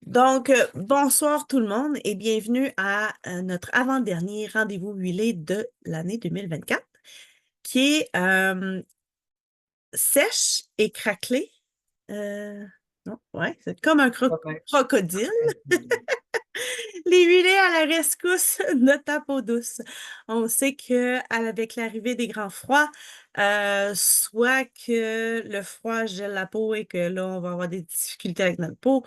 Bonsoir tout le monde et bienvenue à notre avant-dernier rendez-vous huilé de l'année 2024, qui est sèche et craquelée. Non, ouais, c'est comme un Ouais. crocodile. Les huilés à la rescousse de ta peau douce. On sait que avec l'arrivée des grands froids, soit que le froid gèle la peau et que là, on va avoir des difficultés avec notre peau,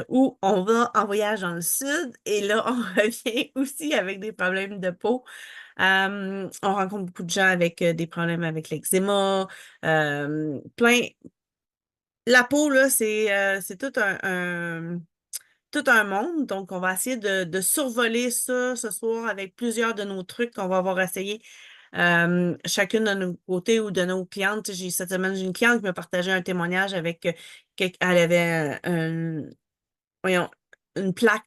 ou on va en voyage dans le sud et là, on revient aussi avec des problèmes de peau. On rencontre beaucoup de gens avec des problèmes avec l'eczéma, plein. La peau, là, c'est tout un monde. Donc, on va essayer de survoler ça ce soir avec plusieurs de nos trucs qu'on va avoir essayé chacune de nos côtés ou de nos clientes. Cette semaine, j'ai une cliente qui m'a partagé un témoignage avec elle avait voyons, une plaque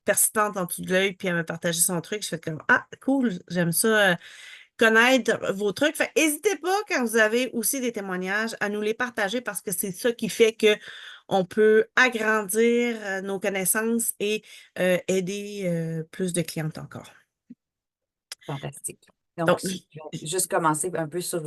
persistante en dessous de l'œil, puis elle m'a partagé son truc. Je fais comme ah, cool, j'aime ça. Connaître vos trucs. Fait, n'hésitez pas quand vous avez aussi des témoignages à nous les partager parce que c'est ça qui fait que on peut agrandir nos connaissances et aider plus de clientes encore. Fantastique. Donc, Donc, je vais juste commencer un peu sur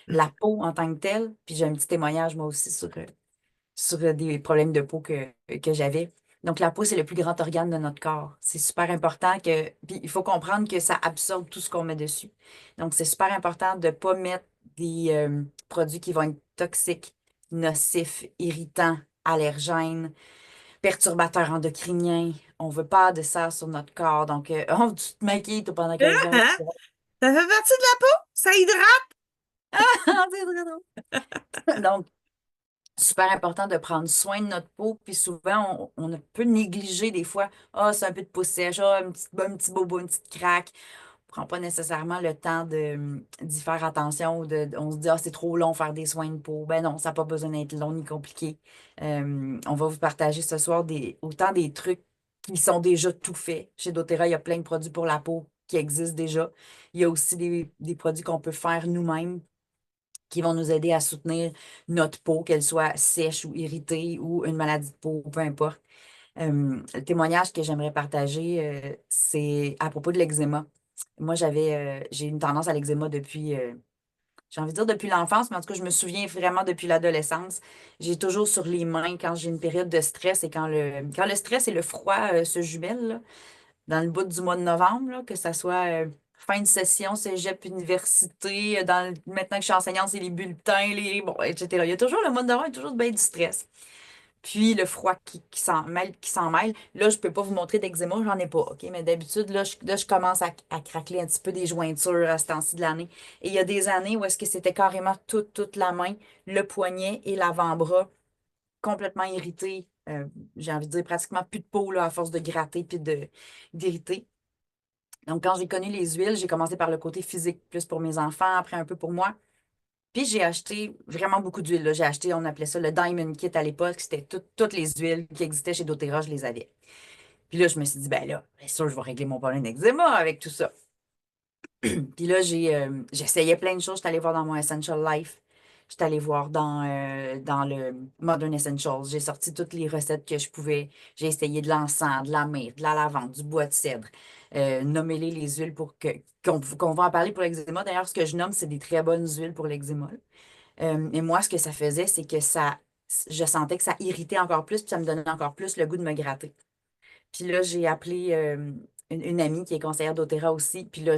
la peau en tant que telle, puis j'ai un petit témoignage moi aussi sur des problèmes de peau que j'avais. Donc, la peau, c'est le plus grand organe de notre corps. C'est super important que, puis il faut comprendre que ça absorbe tout ce qu'on met dessus. Donc, c'est super important de ne pas mettre des produits qui vont être toxiques, nocifs, irritants, allergènes, perturbateurs endocriniens. On veut pas de ça sur notre corps. Donc, oh, tu te maquilles toi, pendant 15 jours. hein? Ça fait partie de la peau? Ça hydrate? C'est très drôle. Donc, super important de prendre soin de notre peau. Puis souvent, on peut négliger des fois. Ah, c'est un peu de peau sèche, ah, un petit bobo, une petite craque. On prend pas nécessairement le temps d'y faire attention. On se dit, ah, c'est trop long faire des soins de peau. Ben non, ça n'a pas besoin d'être long ni compliqué. On va vous partager ce soir autant des trucs qui sont déjà tout faits. Chez doTERRA, il y a plein de produits pour la peau qui existent déjà. Il y a aussi des produits qu'on peut faire nous-mêmes qui vont nous aider à soutenir notre peau, qu'elle soit sèche ou irritée ou une maladie de peau, peu importe. Le témoignage que j'aimerais partager, c'est à propos de l'eczéma. Moi, j'ai une tendance à l'eczéma depuis, j'ai envie de dire depuis l'enfance, mais en tout cas, je me souviens vraiment depuis l'adolescence. J'ai toujours sur les mains quand j'ai une période de stress et quand le stress et le froid se jumellent, là, dans le bout du mois de novembre, là, que ça soit fin de session, cégep, université, maintenant que je suis enseignante, c'est les bulletins, bon, etc. Il y a toujours le mois de novembre, il y a toujours bien du stress. Puis le froid qui s'en mêle, qui s'en mêle. Là, je peux pas vous montrer d'eczéma, j'en ai pas, OK? Mais d'habitude, là, je commence à craquer un petit peu des jointures à ce temps-ci de l'année. Et il y a des années où est-ce que c'était carrément toute la main, le poignet et l'avant-bras complètement irrité. J'ai envie de dire pratiquement plus de peau là, à force de gratter puis d'irriter. Donc, quand j'ai connu les huiles, j'ai commencé par le côté physique, plus pour mes enfants, après un peu pour moi. Puis j'ai acheté vraiment beaucoup d'huiles, là. J'ai acheté, on appelait ça le Diamond Kit à l'époque. C'était toutes les huiles qui existaient chez doTERRA, je les avais. Puis là, je me suis dit, ben là, bien sûr, je vais régler mon problème d'eczéma avec tout ça. Puis là, j'essayais plein de choses. J'étais allée voir dans mon Essential Life. J'étais allée voir dans le Modern Essentials. J'ai sorti toutes les recettes que je pouvais. J'ai essayé de l'encens, de la myrrhe, de la lavande, du bois de cèdre. Nommez-les les huiles qu'on va en parler pour l'eczéma. D'ailleurs, ce que je nomme, c'est des très bonnes huiles pour l'eczéma. Et moi, ce que ça faisait, c'est que je sentais que ça irritait encore plus, puis ça me donnait encore plus le goût de me gratter. Puis là, j'ai appelé une amie qui est conseillère doTERRA aussi. Puis là,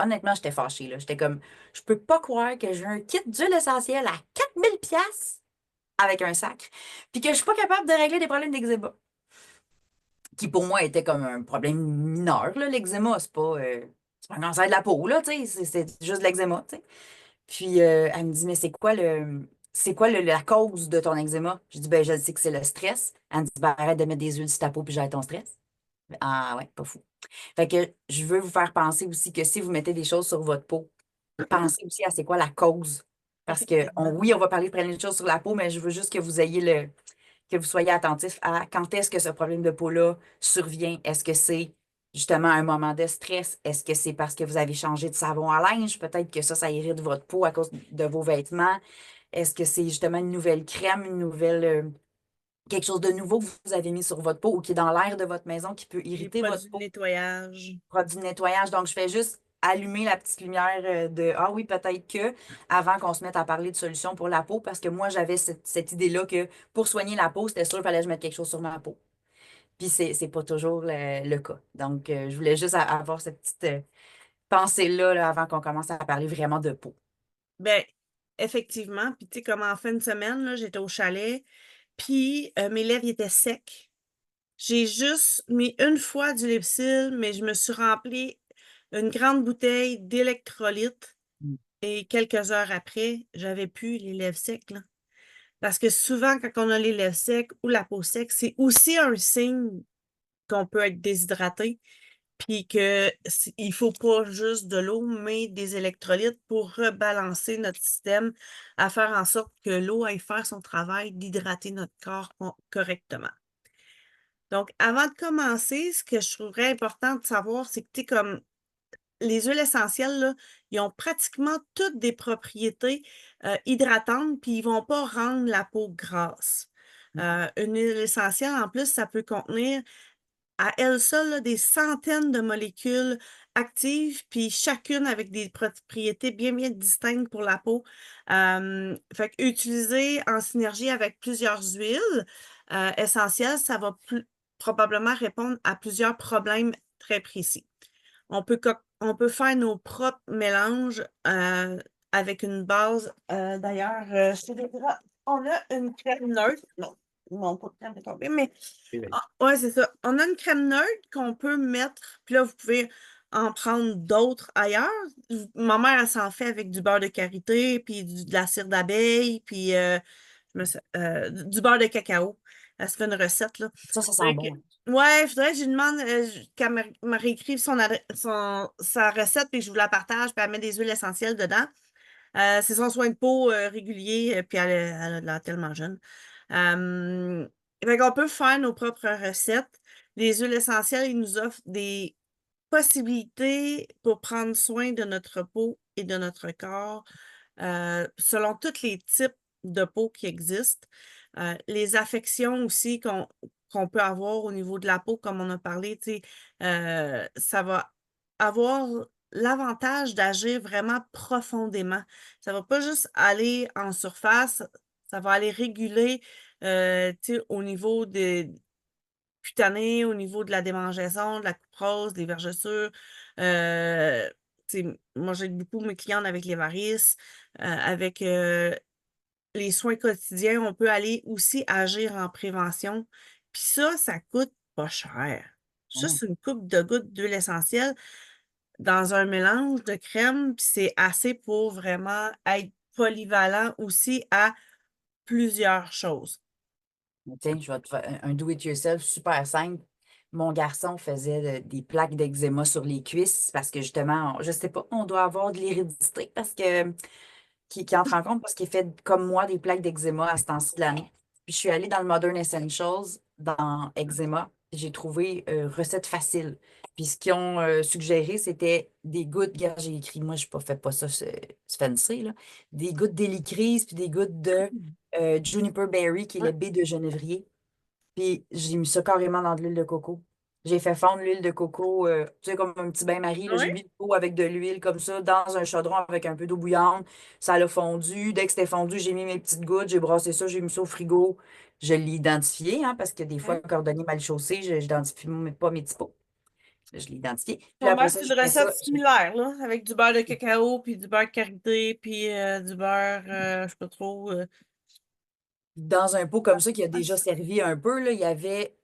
honnêtement, j'étais fâchée, là. J'étais comme, je peux pas croire que j'ai un kit d'huile essentielle à 4000 pièces avec un sac, puis que je suis pas capable de régler des problèmes d'eczéma, qui pour moi était comme un problème mineur, là. L'eczéma, c'est pas un cancer de la peau, là, tu sais, c'est juste de l'eczéma, tu sais. Puis elle me dit, mais c'est quoi la cause de ton eczéma? Je dis, ben, je sais que c'est le stress. Elle me dit, ben, arrête de mettre des huiles sur ta peau puis j'arrête ton stress. Ah ouais, pas fou. Fait que je veux vous faire penser aussi que si vous mettez des choses sur votre peau, pensez aussi à c'est quoi la cause. Parce que Effectivement. oui, on va parler de plein de choses sur la peau, mais je veux juste que vous ayez que vous soyez attentif à quand est-ce que ce problème de peau-là survient. Est-ce que c'est justement un moment de stress? Est-ce que c'est parce que vous avez changé de savon à linge? Peut-être que ça irrite votre peau à cause de vos vêtements. Est-ce que c'est justement une nouvelle crème, une nouvelle quelque chose de nouveau que vous avez mis sur votre peau ou qui est dans l'air de votre maison qui peut Les irriter votre produits de peau. nettoyage. Produit de nettoyage. Donc, je fais juste allumer la petite lumière de ah oui, peut-être que avant qu'on se mette à parler de solutions pour la peau, parce que moi, j'avais cette idée-là que pour soigner la peau, c'était sûr qu'il fallait que je mette quelque chose sur ma peau. Puis, c'est pas toujours le cas. Donc, je voulais juste avoir cette petite pensée-là là, avant qu'on commence à parler vraiment de peau. Ben, effectivement. Puis, tu sais, comme en fin de semaine, là, j'étais au chalet, puis mes lèvres ils étaient secs. J'ai juste mis une fois du Lypsyl, mais je me suis rempli une grande bouteille d'électrolytes Mm. et quelques heures après, j'avais plus les lèvres secs, là. Parce que souvent, quand on a les lèvres secs ou la peau sec, c'est aussi un signe qu'on peut être déshydraté, puis que il faut pas juste de l'eau, mais des électrolytes pour rebalancer notre système, à faire en sorte que l'eau aille faire son travail d'hydrater notre corps correctement. Donc, avant de commencer, ce que je trouverais important de savoir, c'est que, tu sais, comme les huiles essentielles, là, ils ont pratiquement toutes des propriétés hydratantes, puis ils vont pas rendre la peau grasse. Une huile essentielle, en plus, ça peut contenir à elle seule là, des centaines de molécules actives, puis chacune avec des propriétés bien, bien distinctes pour la peau. Fait que utiliser en synergie avec plusieurs huiles essentielles, ça va probablement répondre à plusieurs problèmes très précis. On peut faire nos propres mélanges avec une base. D'ailleurs, je te dirais, on a une crème neutre. Non, mon pot de crème est tombé, mais ouais, c'est ça. On a une crème neutre qu'on peut mettre, puis là, vous pouvez en prendre d'autres ailleurs. Ma mère, elle s'en fait avec du beurre de karité, puis de la cire d'abeille, puis du beurre de cacao. Elle se fait une recette, là. Ça sent Faudrait que- bon, hein. Ouais, il faudrait que je lui demande qu'elle me réécrive sa recette, puis que je vous la partage, puis elle met des huiles essentielles dedans. C'est son soin de peau régulier, puis elle a de l'air tellement jeune. Euh, Fait qu'on peut faire nos propres recettes. Les huiles essentielles, ils nous offrent des possibilités pour prendre soin de notre peau et de notre corps selon tous les types de peau qui existent. Les affections aussi qu'on peut avoir au niveau de la peau, comme on a parlé, tu sais, ça va avoir l'avantage d'agir vraiment profondément. Ça va pas juste aller en surface, ça va aller réguler tu sais, au niveau cutané, au niveau de la démangeaison, de la coupe rose, des vergetures. Tu sais, moi, j'aide beaucoup mes clientes avec les varices, avec les soins quotidiens. On peut aller aussi agir en prévention. Puis ça coûte pas cher. Hein. Juste une coupe de gouttes d'huile essentielle dans un mélange de crème, puis c'est assez pour vraiment être polyvalent aussi à plusieurs choses. Tiens, je vais te faire un do-it-yourself super simple. Mon garçon faisait des plaques d'eczéma sur les cuisses parce que justement, je sais pas, on doit avoir de l'hérédité parce que qui entre en compte parce qu'il fait comme moi des plaques d'eczéma à ce temps-ci de l'année. Puis je suis allée dans le Modern Essentials dans eczéma. J'ai trouvé recette facile. Puis ce qu'ils ont suggéré, c'était des gouttes, regarde, j'ai écrit, moi je ne fais pas ça, c'est fancy, là. Des gouttes d'hélicryse, puis des gouttes de juniper berry, qui est Ouais. le baie de genévrier. Puis j'ai mis ça carrément dans de l'huile de coco. J'ai fait fondre l'huile de coco, tu sais, comme un petit bain-marie. J'ai Ouais. mis de l'eau avec de l'huile comme ça dans un chaudron avec un peu d'eau bouillante. Ça l'a fondu. Dès que c'était fondu, j'ai mis mes petites gouttes, j'ai brassé ça, j'ai mis ça au frigo. Je l'ai identifié, hein, parce que des fois, Ouais. un cordonnier mal chaussé, je n'identifie pas mes petits pots. Je l'ai identifié. Puis après Sûrement que ça, c'est je une mets recette ça similaire, là, avec du beurre de cacao, puis du beurre de karité, puis du beurre, je sais pas trop. dans un pot comme ça qui a déjà servi un peu. Là, il y avait,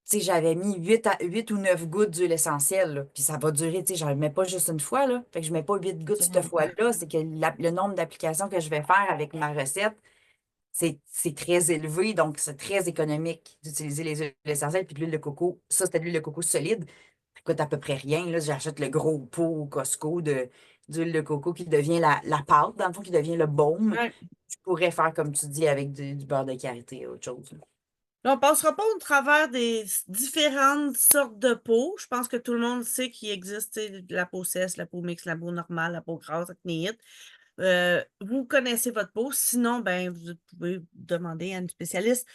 tu sais, j'avais mis 8 ou 9 gouttes d'huile essentielle, là. Puis ça va durer, tu sais, j'en mets pas juste une fois, là. Fait que je mets pas 8 gouttes cette Sûrement pas. fois-là. C'est que le nombre d'applications que je vais faire avec ma recette, c'est très élevé. Donc, c'est très économique d'utiliser les huiles essentielles. Puis de l'huile de coco, ça, c'était de l'huile de coco solide. Ça coûte à peu près rien. Là, j'achète le gros pot au Costco d'huile de coco qui devient la pâte, dans le fond, qui devient le baume. Ouais. Je pourrais faire, comme tu dis, avec du beurre de karité ou autre chose. Là, on passera pas au travers des différentes sortes de peau. Je pense que tout le monde sait qu'il existe tu sais, la peau sèche, la peau mixte, la peau normale, la peau grasse, acnéite. Vous connaissez votre peau. Sinon, ben, vous pouvez demander à une spécialiste.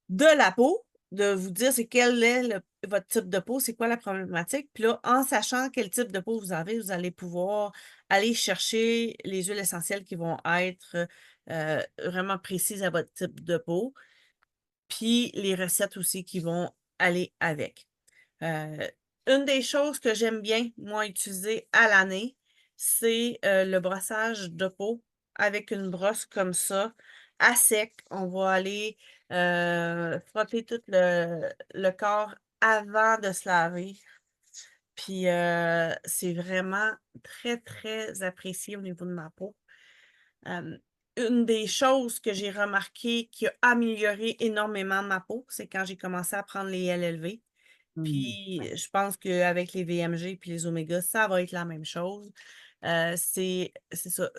de la peau, de vous dire c'est quel est votre type de peau, c'est quoi la problématique. Puis là, en sachant quel type de peau vous avez, vous allez pouvoir aller chercher les huiles essentielles qui vont être vraiment précises à votre type de peau, puis les recettes aussi qui vont aller avec. Euh, une des choses que j'aime bien, moi, utiliser à l'année, c'est le brossage de peau avec une brosse comme ça, à sec. On va aller frotter tout le corps avant de se laver. Puis c'est vraiment très, très apprécié au niveau de ma peau. Euh, une des choses que j'ai remarqué qui a amélioré énormément ma peau, c'est quand j'ai commencé à prendre les LLV. Hmm. Puis je pense qu'avec les VMG puis les oméga, ça va être la même chose. C'est ça.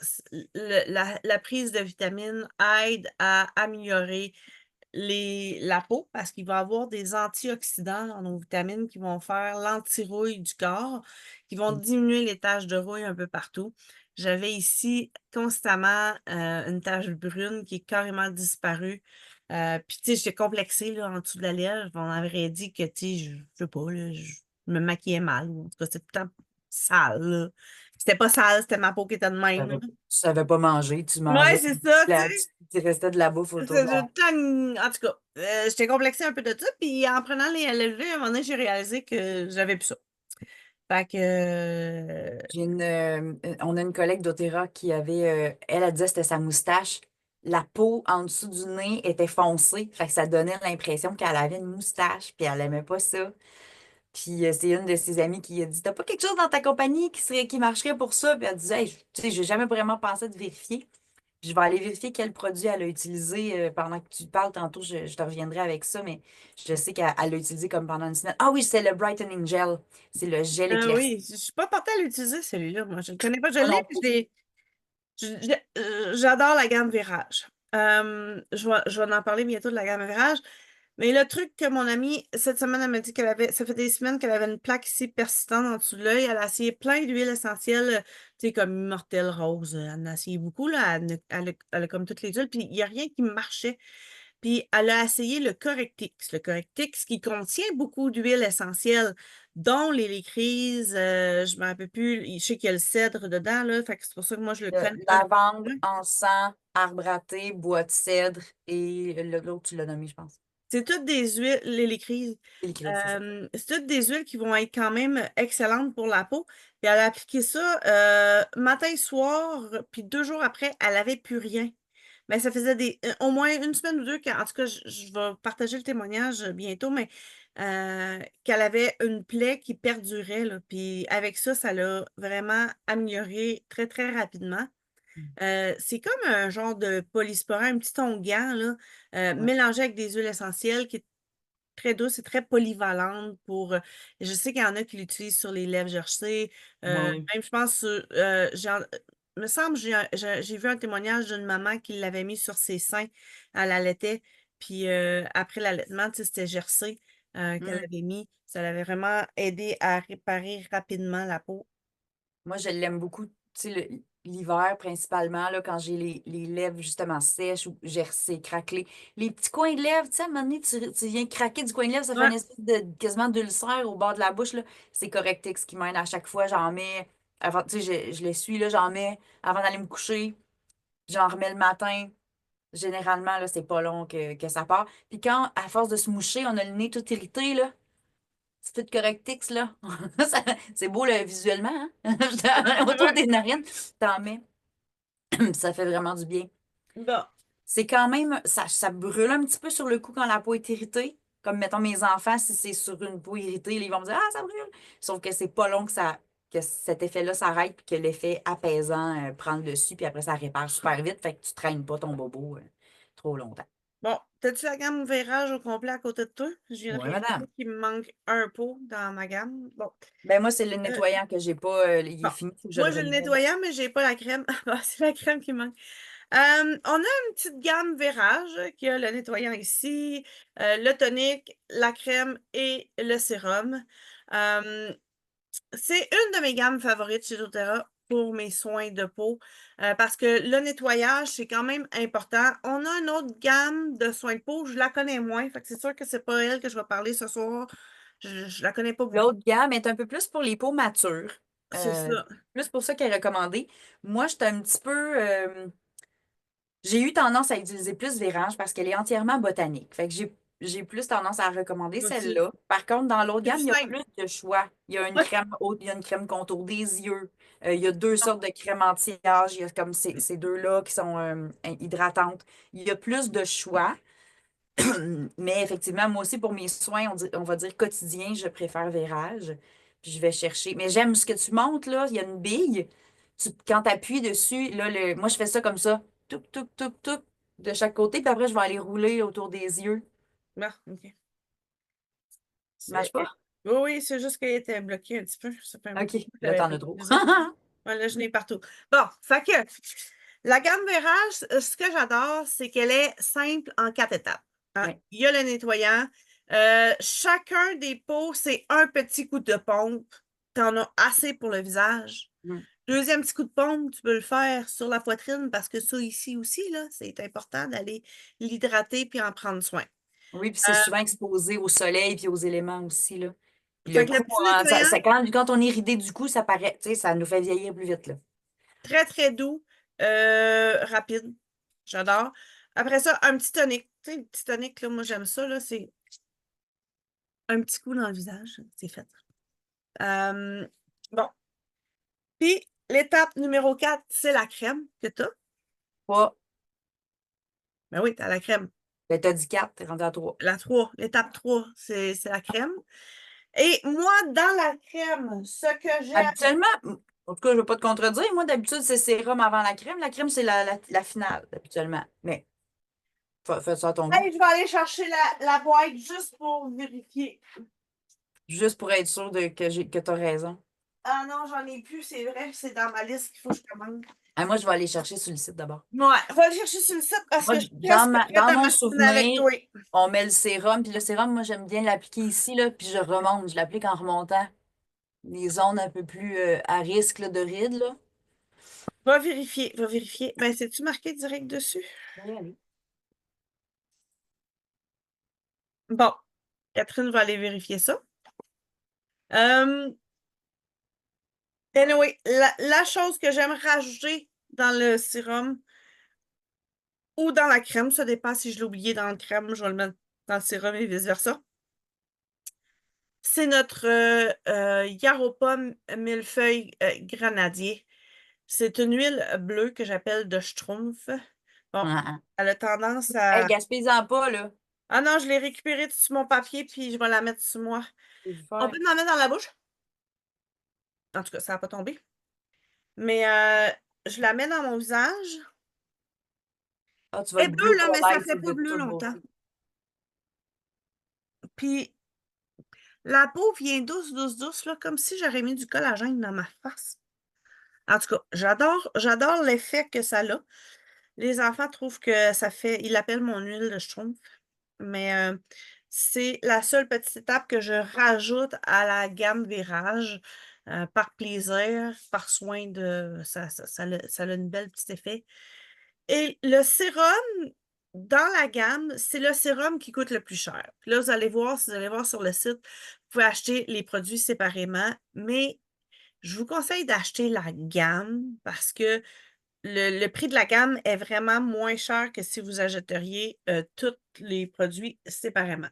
La prise de vitamines aide à améliorer la peau parce qu'il va y avoir des antioxydants dans nos vitamines qui vont faire l'anti-rouille du corps, qui vont diminuer les taches de rouille un peu partout. J'avais ici constamment une tache brune qui est carrément disparue. Puis, tu sais, j'étais complexée là, en dessous de la lèvre. On avait dit que, tu sais, je sais pas, là, je me maquillais mal. Ou en tout cas, c'était tout le temps sale. Là. C'était pas sale, c'était ma peau qui était de même. Là. Tu savais pas manger, tu Ouais, mangeais, c'est ça, tu là, sais. tu restais de la bouffe autour C'est de tout le temps en tout cas, j'étais complexée un peu de ça, puis en prenant les LLV, à un moment donné, j'ai réalisé que j'avais plus ça. Fait que, On a une collègue d'Otera qui avait, elle disait que c'était sa moustache. La peau en dessous du nez était foncée. Fait que ça donnait l'impression qu'elle avait une moustache, puis elle aimait pas ça. Puis c'est une de ses amies qui a dit, t'as pas quelque chose dans ta compagnie qui marcherait pour ça? Puis elle disait, hey, tu sais, j'ai jamais vraiment pensé de vérifier. Puis je vais aller vérifier quel produit elle a utilisé pendant que tu parles. Tantôt, je te reviendrai avec ça, mais je sais qu'elle l'a utilisé comme pendant une semaine. Ah oui, c'est le Brightening Gel. C'est le gel éclairci. oui, je suis pas portée à l'utiliser, celui-là. Moi, je le connais pas, je Moi l'ai, non puis plus. j'adore la gamme Virage. Je vais en parler bientôt de la gamme Virage. Mais le truc que mon amie, cette semaine, elle m'a dit qu'elle avait, ça fait des semaines qu'elle avait une plaque ici persistante en dessous de l'œil. Elle a essayé plein d'huiles essentielles, tu sais, comme Immortel Rose. Elle en a essayé beaucoup, là. Elle a comme toutes les huiles, puis il n'y a rien qui marchait. Puis elle a essayé le Correctix. Le Correctix qui contient beaucoup d'huiles essentielles, dont l'hélicryse, je ne me rappelle plus, je sais qu'il y a le cèdre dedans, là, fait que c'est pour ça que moi je le connais un peu Lavande, moins. encens, arbre à thé, bois de cèdre et l'autre, tu l'as nommé, je pense. C'est toutes des huiles, l'hélicryse. L'hélicryse, c'est ça. C'est toutes des huiles qui vont être quand même excellentes pour la peau. Puis elle a appliqué ça matin et soir, puis 2 jours après, elle n'avait plus rien. Mais ça faisait au moins une semaine ou deux, en tout cas, je vais partager le témoignage bientôt, mais qu'elle avait une plaie qui perdurait, là. Puis avec ça, ça l'a vraiment amélioré très, très rapidement. C'est comme un genre de polysporin, un petit onguent, là, Ouais. mélangé avec des huiles essentielles qui est très douce et très polyvalente pour. Je sais qu'il y en a qui l'utilisent sur les lèvres gercées. Ouais, oui. Même, je pense, me semble, j'ai vu un témoignage d'une maman qui l'avait mis sur ses seins. Elle allaitait. Puis après l'allaitement, tu sais, c'était gercé qu'elle Mm. avait mis. Ça l'avait vraiment aidé à réparer rapidement la peau. Moi, je l'aime beaucoup, tu sais, l'hiver principalement, là, quand j'ai les lèvres justement sèches ou gercées, craquelées. Les petits coins de lèvres, tu sais, à un moment donné, tu viens craquer du coin de lèvre, ça fait Ouais. une espèce de quasiment d'ulcère au bord de la bouche, là. C'est Correctix qui m'aide à chaque fois. J'en mets, avant, tu sais, je les suis, là, j'en mets avant d'aller me coucher. J'en remets le matin. Généralement, là, c'est pas long que ça part. Puis quand, à force de se moucher, on a le nez tout irrité, là. Petit peu de Correctix, là. C'est beau, là, visuellement, hein? Autour Ouais. des narines, t'en mets. Ça fait vraiment du bien. Bon. C'est quand même, ça brûle un petit peu sur le cou quand la peau est irritée. Comme, mettons, mes enfants, si c'est sur une peau irritée, là, ils vont me dire, ah, ça brûle. Sauf que c'est pas long que cet effet-là s'arrête, puis que l'effet apaisant prend le dessus, puis après, ça répare super vite, fait que tu traînes pas ton bobo trop longtemps. Bon, t'as-tu la gamme Virage au complet à côté de toi? Je viens de Oui, réaliser madame. qu'il me manque un pot dans ma gamme. Bon. Ben, moi, c'est le Euh, nettoyant que j'ai pas, il est bon. fini, faut que je le Moi, j'ai le renouvelle. nettoyant, mais j'ai pas la crème. Ah, c'est la crème qui manque. On a une petite gamme Virage qui a le nettoyant ici, le tonique, la crème et le sérum. Euh, c'est une de mes gammes favorites chez doTERRA. pour mes soins de peau parce que le nettoyage, c'est quand même important. On a une autre gamme de soins de peau, je la connais moins, fait que c'est sûr que c'est pas elle que je vais parler ce soir. Je la connais pas beaucoup. L'autre gamme est un peu plus pour les peaux matures. C'est Euh, ça. Plus pour ça qu'elle est recommandée. Moi, j'étais un petit peu. J'ai eu tendance à utiliser plus Vérange parce qu'elle est entièrement botanique. Fait que j'ai plus tendance à recommander Moi aussi. celle-là. Par contre, dans l'autre C'est plus gamme, il y a simple. plus de choix. Il y a une Ouais. crème haute, il y a une crème contour des yeux. Il y a deux sortes de crèmes anti-âge. Il y a comme ces deux-là qui sont hydratantes. Il y a plus de choix. Mais effectivement, moi aussi, pour mes soins, on va dire quotidiens, je préfère Vérage. Puis je vais chercher. Mais j'aime ce que tu montes, là. Il y a une bille. Quand tu appuies dessus, là, moi, je fais ça comme ça. Touc, touc, touc, touc, de chaque côté. Puis après, je vais aller rouler autour des yeux. Bon, OK. Ça marche pas? Oui, oui, c'est juste qu'elle était bloquée un petit peu. Ça fait un petit OK. peu que je Là, l'avais t'en pas as trop. utilisée. Ouais, là, je l'ai partout. Bon, fait que la gamme Vérage, ce que j'adore, c'est qu'elle est simple en 4 étapes. Hein. Oui. Il y a le nettoyant. Chacun des pots, c'est un petit coup de pompe. Tu en as assez pour le visage. Mm. Deuxième petit coup de pompe, tu peux le faire sur la poitrine parce que ça ici aussi, là, c'est important d'aller l'hydrater puis en prendre soin. Oui, puis c'est souvent exposé au soleil puis aux éléments aussi, là. Puis le Fait que le cou, petit hein, nettoyant, quand on est ridé du cou, ça paraît, tu sais, ça nous fait vieillir plus vite, là. très, très doux, rapide. J'adore. Après ça, un petit tonique. Tu sais, le petit tonique, là, moi, j'aime ça, là, c'est un petit coup dans le visage, c'est fait. Bon. Puis, l'étape numéro 4, c'est la crème que tu as. Pas, Ben oui, tu as la crème. ben, t'as dit 4, t'es rendu à 3. La 3, l'étape 3, c'est la crème. Et moi, dans la crème, ce que j'aime, Habituellement, en tout cas, je ne veux pas te contredire. Moi, d'habitude, c'est sérum avant la crème. La crème, c'est la finale, habituellement. Mais fais ça à ton goût. hey, je vais aller chercher la boîte juste pour vérifier. Juste pour être sûr que tu as raison. Ah non, j'en ai plus, c'est vrai, c'est dans ma liste qu'il faut que je commande. Ah, moi, je vais aller chercher sur le site d'abord. Ouais, va le chercher sur le site parce Moi, que je suis presque prête dans à mon m'assiner avec souvenir, toi. on met le sérum. Puis le sérum, moi, j'aime bien l'appliquer ici, là, puis je remonte. Je l'applique en remontant les zones un peu plus à risque là, de rides. Là. Va vérifier, va vérifier. Ben, c'est-tu marqué direct dessus? Je vais y aller. Bon, Catherine va aller vérifier ça. Anyway, la chose que j'aime rajouter dans le sérum ou dans la crème, ça dépend si je l'ai oublié dans la crème, je vais le mettre dans le sérum et vice-versa. C'est notre Yaropa millefeuille grenadier. C'est une huile bleue que j'appelle de Schtroumpf. Bon, Ah, ah. elle a tendance Hey, à... gaspille-en pas, là. Ah non, je l'ai récupérée sur mon papier, puis je vais la mettre sur moi. Tu peux le On faire. peut m'en mettre dans la bouche? En tout cas, ça n'a pas tombé. Mais je la mets dans mon visage. Ah, tu vas Elle est être bleue, bleu là, pour mais ça l'ail, fait c'est pas de bleu toute longtemps. beauté. Puis la peau vient douce, douce, douce, là, comme si j'aurais mis du collagène dans ma face. En tout cas, j'adore l'effet que ça a. Les enfants trouvent que ça fait, ils l'appellent mon huile de schtroumpf, mais c'est la seule petite étape que je rajoute à la gamme Virage par plaisir, par soin de, ça a une belle petit effet. Et le sérum, dans la gamme, c'est le sérum qui coûte le plus cher. Puis là, vous allez voir, si vous allez voir sur le site, vous pouvez acheter les produits séparément, mais je vous conseille d'acheter la gamme parce que le prix de la gamme est vraiment moins cher que si vous achèteriez tous les produits séparément.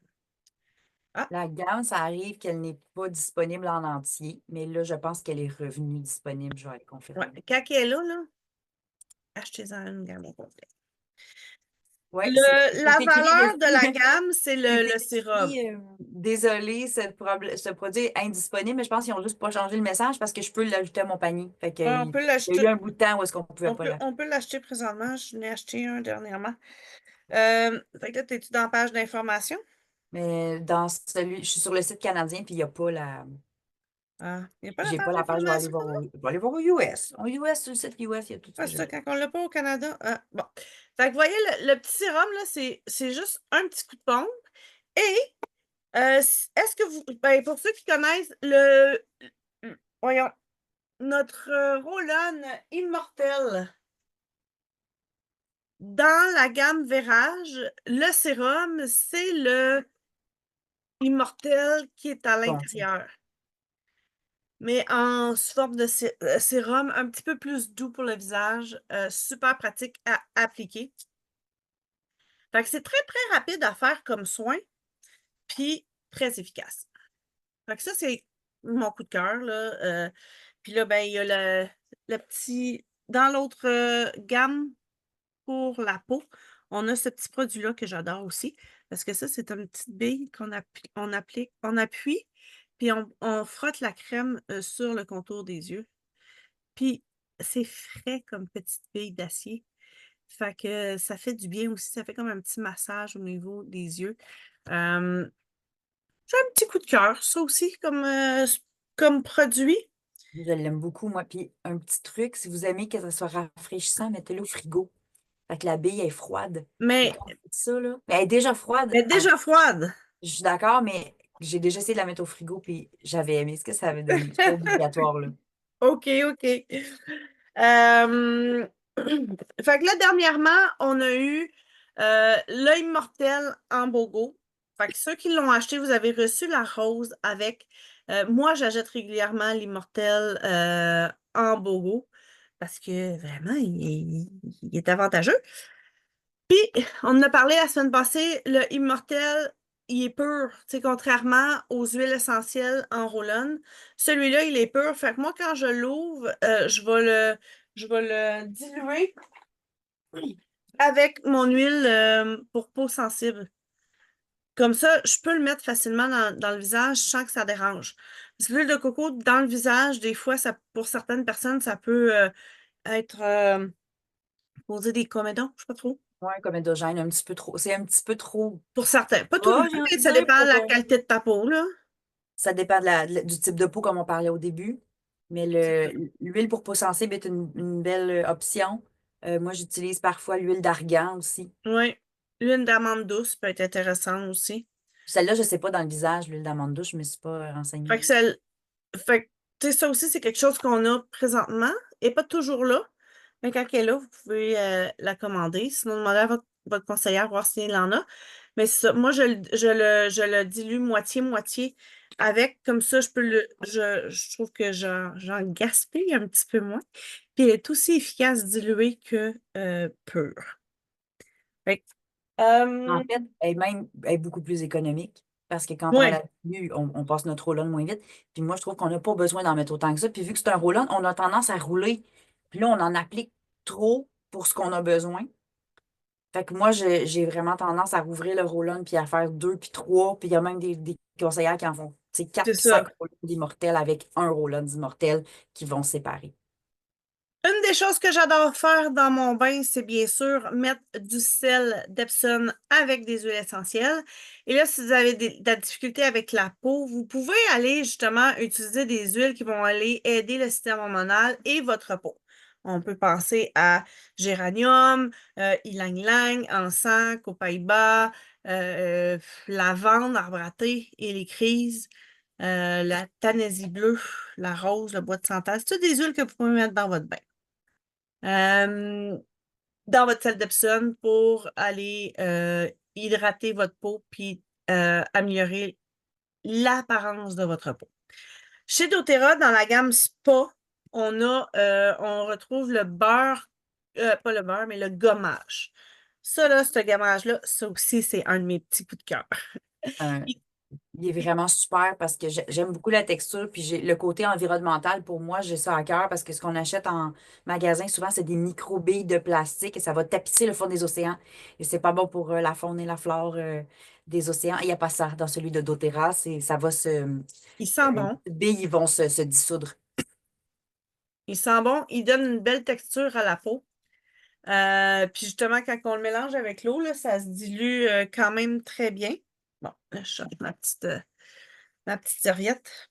Ah, La gamme, ça arrive qu'elle n'est pas disponible en entier, mais là, je pense qu'elle est revenue disponible. Je vais aller ouais. confirmer. Quand elle est là, achetez-en une gamme au complet. Oui, La c'est écrit valeur de la dessus. gamme, c'est C'est le sérum. écrit, désolé, ce produit est indisponible, mais je pense qu'ils n'ont juste pas changé le message parce que je peux l'ajouter à mon panier. Fait que, Ouais, on peut il y a eu l'acheter. un bout de temps où est-ce qu'on ne pouvait pas l'acheter. On peut l'acheter présentement. Je n'ai acheté un dernièrement. Fait que là, es-tu dans la page d'information? Mais dans celui, je suis sur le site canadien, puis il n'y a pas Ah, il n'y a pas la j'ai pas page la page, d'information? je vais aller voir au US. Au US, sur le site US, il y a tout ce Ah, que c'est je ça, veux. quand on l'a pas au Canada. Ah, bon. Fait que vous voyez, le petit sérum, là, c'est juste un petit coup de pompe. Et est-ce que vous. Ben, pour ceux qui connaissent voyons, notre roll-on Immortel. Dans la gamme Vérage, le sérum, c'est le Immortel qui est à Bon, l'intérieur. Mais en forme de sérum un petit peu plus doux pour le visage, super pratique à appliquer. Fait que c'est très, très rapide à faire comme soin, puis très efficace. Fait que ça, c'est mon coup de cœur, là. Puis là, ben, il y a le petit... Dans l'autre gamme pour la peau, on a ce petit produit-là que j'adore aussi, parce que ça, c'est une petite bille on applique, on appuie, puis on frotte la crème sur le contour des yeux. Puis c'est frais comme petite bille d'acier. Fait que ça fait du bien aussi. Ça fait comme un petit massage au niveau des yeux. Euh, j'ai un petit coup de cœur, ça aussi, comme produit. je l'aime beaucoup, moi. Puis un petit truc, si vous aimez que ça soit rafraîchissant, mettez-le au frigo. Fait que la bille est froide. Mais Mais quand on fait ça, là, mais elle est déjà froide. elle est déjà froide. Je suis d'accord, mais j'ai déjà essayé de la mettre au frigo, puis j'avais aimé ce que ça avait donné. C'est pas obligatoire, là. OK, OK. Fait que là, dernièrement, on a eu l'œil mortel en BOGO. Fait que ceux qui l'ont acheté, vous avez reçu la rose avec. Moi, j'achète régulièrement l'immortel en BOGO parce que vraiment, il est avantageux. Puis, on en a parlé la semaine passée, le Immortel, il est pur. Tu sais, contrairement aux huiles essentielles en roll-on, celui-là, il est pur. Fait que moi, quand je l'ouvre, je vais le diluer avec mon huile pour peau sensible. Comme ça, je peux le mettre facilement dans le visage sans que ça dérange. Parce que l'huile de coco dans le visage, des fois, ça, pour certaines personnes, ça peut être poser des comédons, je sais pas trop. Ouais, comme endogène, un petit peu trop. C'est un petit peu trop Pour certains. Pas tout le gras, monde, j'ai envie mais de ça dire, dépend de pour. la qualité de ta peau, là. Ça dépend du type de peau, comme on parlait au début. Mais l'huile pour peau sensible est une belle option. Moi, j'utilise parfois l'huile d'argan aussi. Oui. L'huile d'amande douce peut être intéressante aussi. Celle-là, je ne sais pas dans le visage, l'huile d'amande douce, je ne me suis pas Fait renseignée. que, fait que, tu sais, ça aussi, c'est quelque chose qu'on a présentement et pas toujours là. Mais quand elle est là, vous pouvez la commander. Sinon, demandez à votre conseillère voir s'il en a. Mais c'est ça, moi, je le dilue moitié-moitié avec. Comme ça, je trouve que j'en gaspille un petit peu moins. Puis elle est aussi efficace diluée que pure. Fait que, En fait, elle est beaucoup plus économique parce que quand on ouais, la dilue, on passe notre roll moins vite. Puis moi, je trouve qu'on n'a pas besoin d'en mettre autant que ça. Puis vu que c'est un roll on a tendance à rouler. Puis là, on en applique trop pour ce qu'on a besoin. Fait que moi, j'ai vraiment tendance à rouvrir le roll puis à faire deux puis trois. Puis il y a même des conseillères qui en font, tu sais, quatre c'est puis ça. cinq roll d'immortel avec un roll d'immortel qui vont se séparer. Une des choses que j'adore faire dans mon bain, c'est bien sûr mettre du sel d'Epsom avec des huiles essentielles. Et là, si vous avez de la difficulté avec la peau, vous pouvez aller justement utiliser des huiles qui vont aller aider le système hormonal et votre peau. On peut penser à géranium, ylang-ylang, encens, copaïba, lavande, arbre à thé et les crises, la tanaisie bleue, la rose, le bois de santal. C'est toutes des huiles que vous pouvez mettre dans votre bain euh, dans votre salle d'Epsom pour aller hydrater votre peau puis améliorer l'apparence de votre peau. Chez doTERRA, dans la gamme Spa, on retrouve le beurre, pas le beurre, mais le gommage. Ça, là, ce gommage-là, ça aussi, c'est un de mes petits coups de cœur. Euh, il est vraiment super parce que j'aime beaucoup la texture. Puis j'ai le côté environnemental, pour moi, j'ai ça à cœur parce que ce qu'on achète en magasin, souvent, c'est des micro-billes de plastique et ça va tapisser le fond des océans. Et c'est pas bon pour la faune et la flore des océans. Il n'y a pas ça dans celui de doTERRA. Ça va Il sent les bon. petites billes ils vont se dissoudre. Il sent bon. Il donne une belle texture à la peau. Puis justement, quand on le mélange avec l'eau, là, ça se dilue quand même très bien. Bon, là, je change ma petite serviette.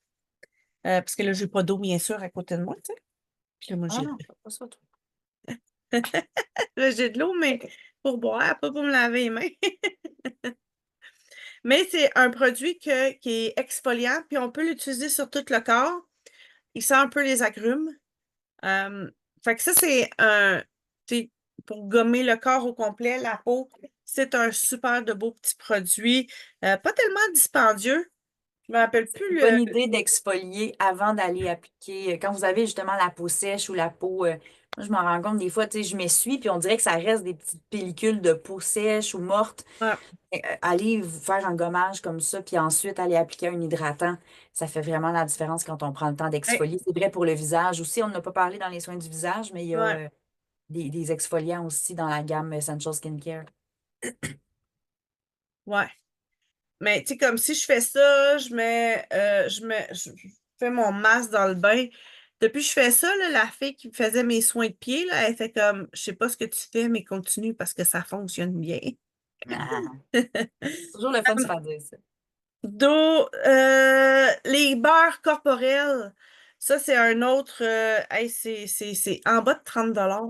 Parce que là, j'ai pas d'eau, bien sûr, à côté de moi, tu sais. Puis là, moi, Ah j'ai non, pas ça, toi. là, j'ai de l'eau, mais pour boire, pas pour me laver les mains. Mais c'est un produit qui est exfoliant, puis on peut l'utiliser sur tout le corps. Il sent un peu les agrumes. Euh, Fait que ça, c'est un, tu sais, pour gommer le corps au complet, la peau, c'est un super de beau petit produit. Pas tellement dispendieux. Je me rappelle plus Une le. bonne idée d'exfolier avant d'aller appliquer. Quand vous avez justement la peau sèche ou la peau. Moi, je m'en rends compte des fois, tu sais, je m'essuie, puis on dirait que ça reste des petites pellicules de peau sèche ou morte. Ouais, Allez vous faire un gommage comme ça, puis ensuite aller appliquer un hydratant. Ça fait vraiment la différence quand on prend le temps ouais, d'exfolier. C'est vrai pour le visage aussi. On n'a pas parlé dans les soins du visage, mais il y a ouais, des exfoliants aussi dans la gamme Essential Skincare. ouais. Mais tu sais, comme si je fais ça, je fais mon masque dans le bain. Depuis que je fais ça, là, la fille qui me faisait mes soins de pied, là, elle fait comme, je sais pas ce que tu fais, mais continue parce que ça fonctionne bien. Ah, toujours le fun de se faire dire ça. Les beurres corporels, ça, c'est un autre, hey, c'est en bas de 30 là,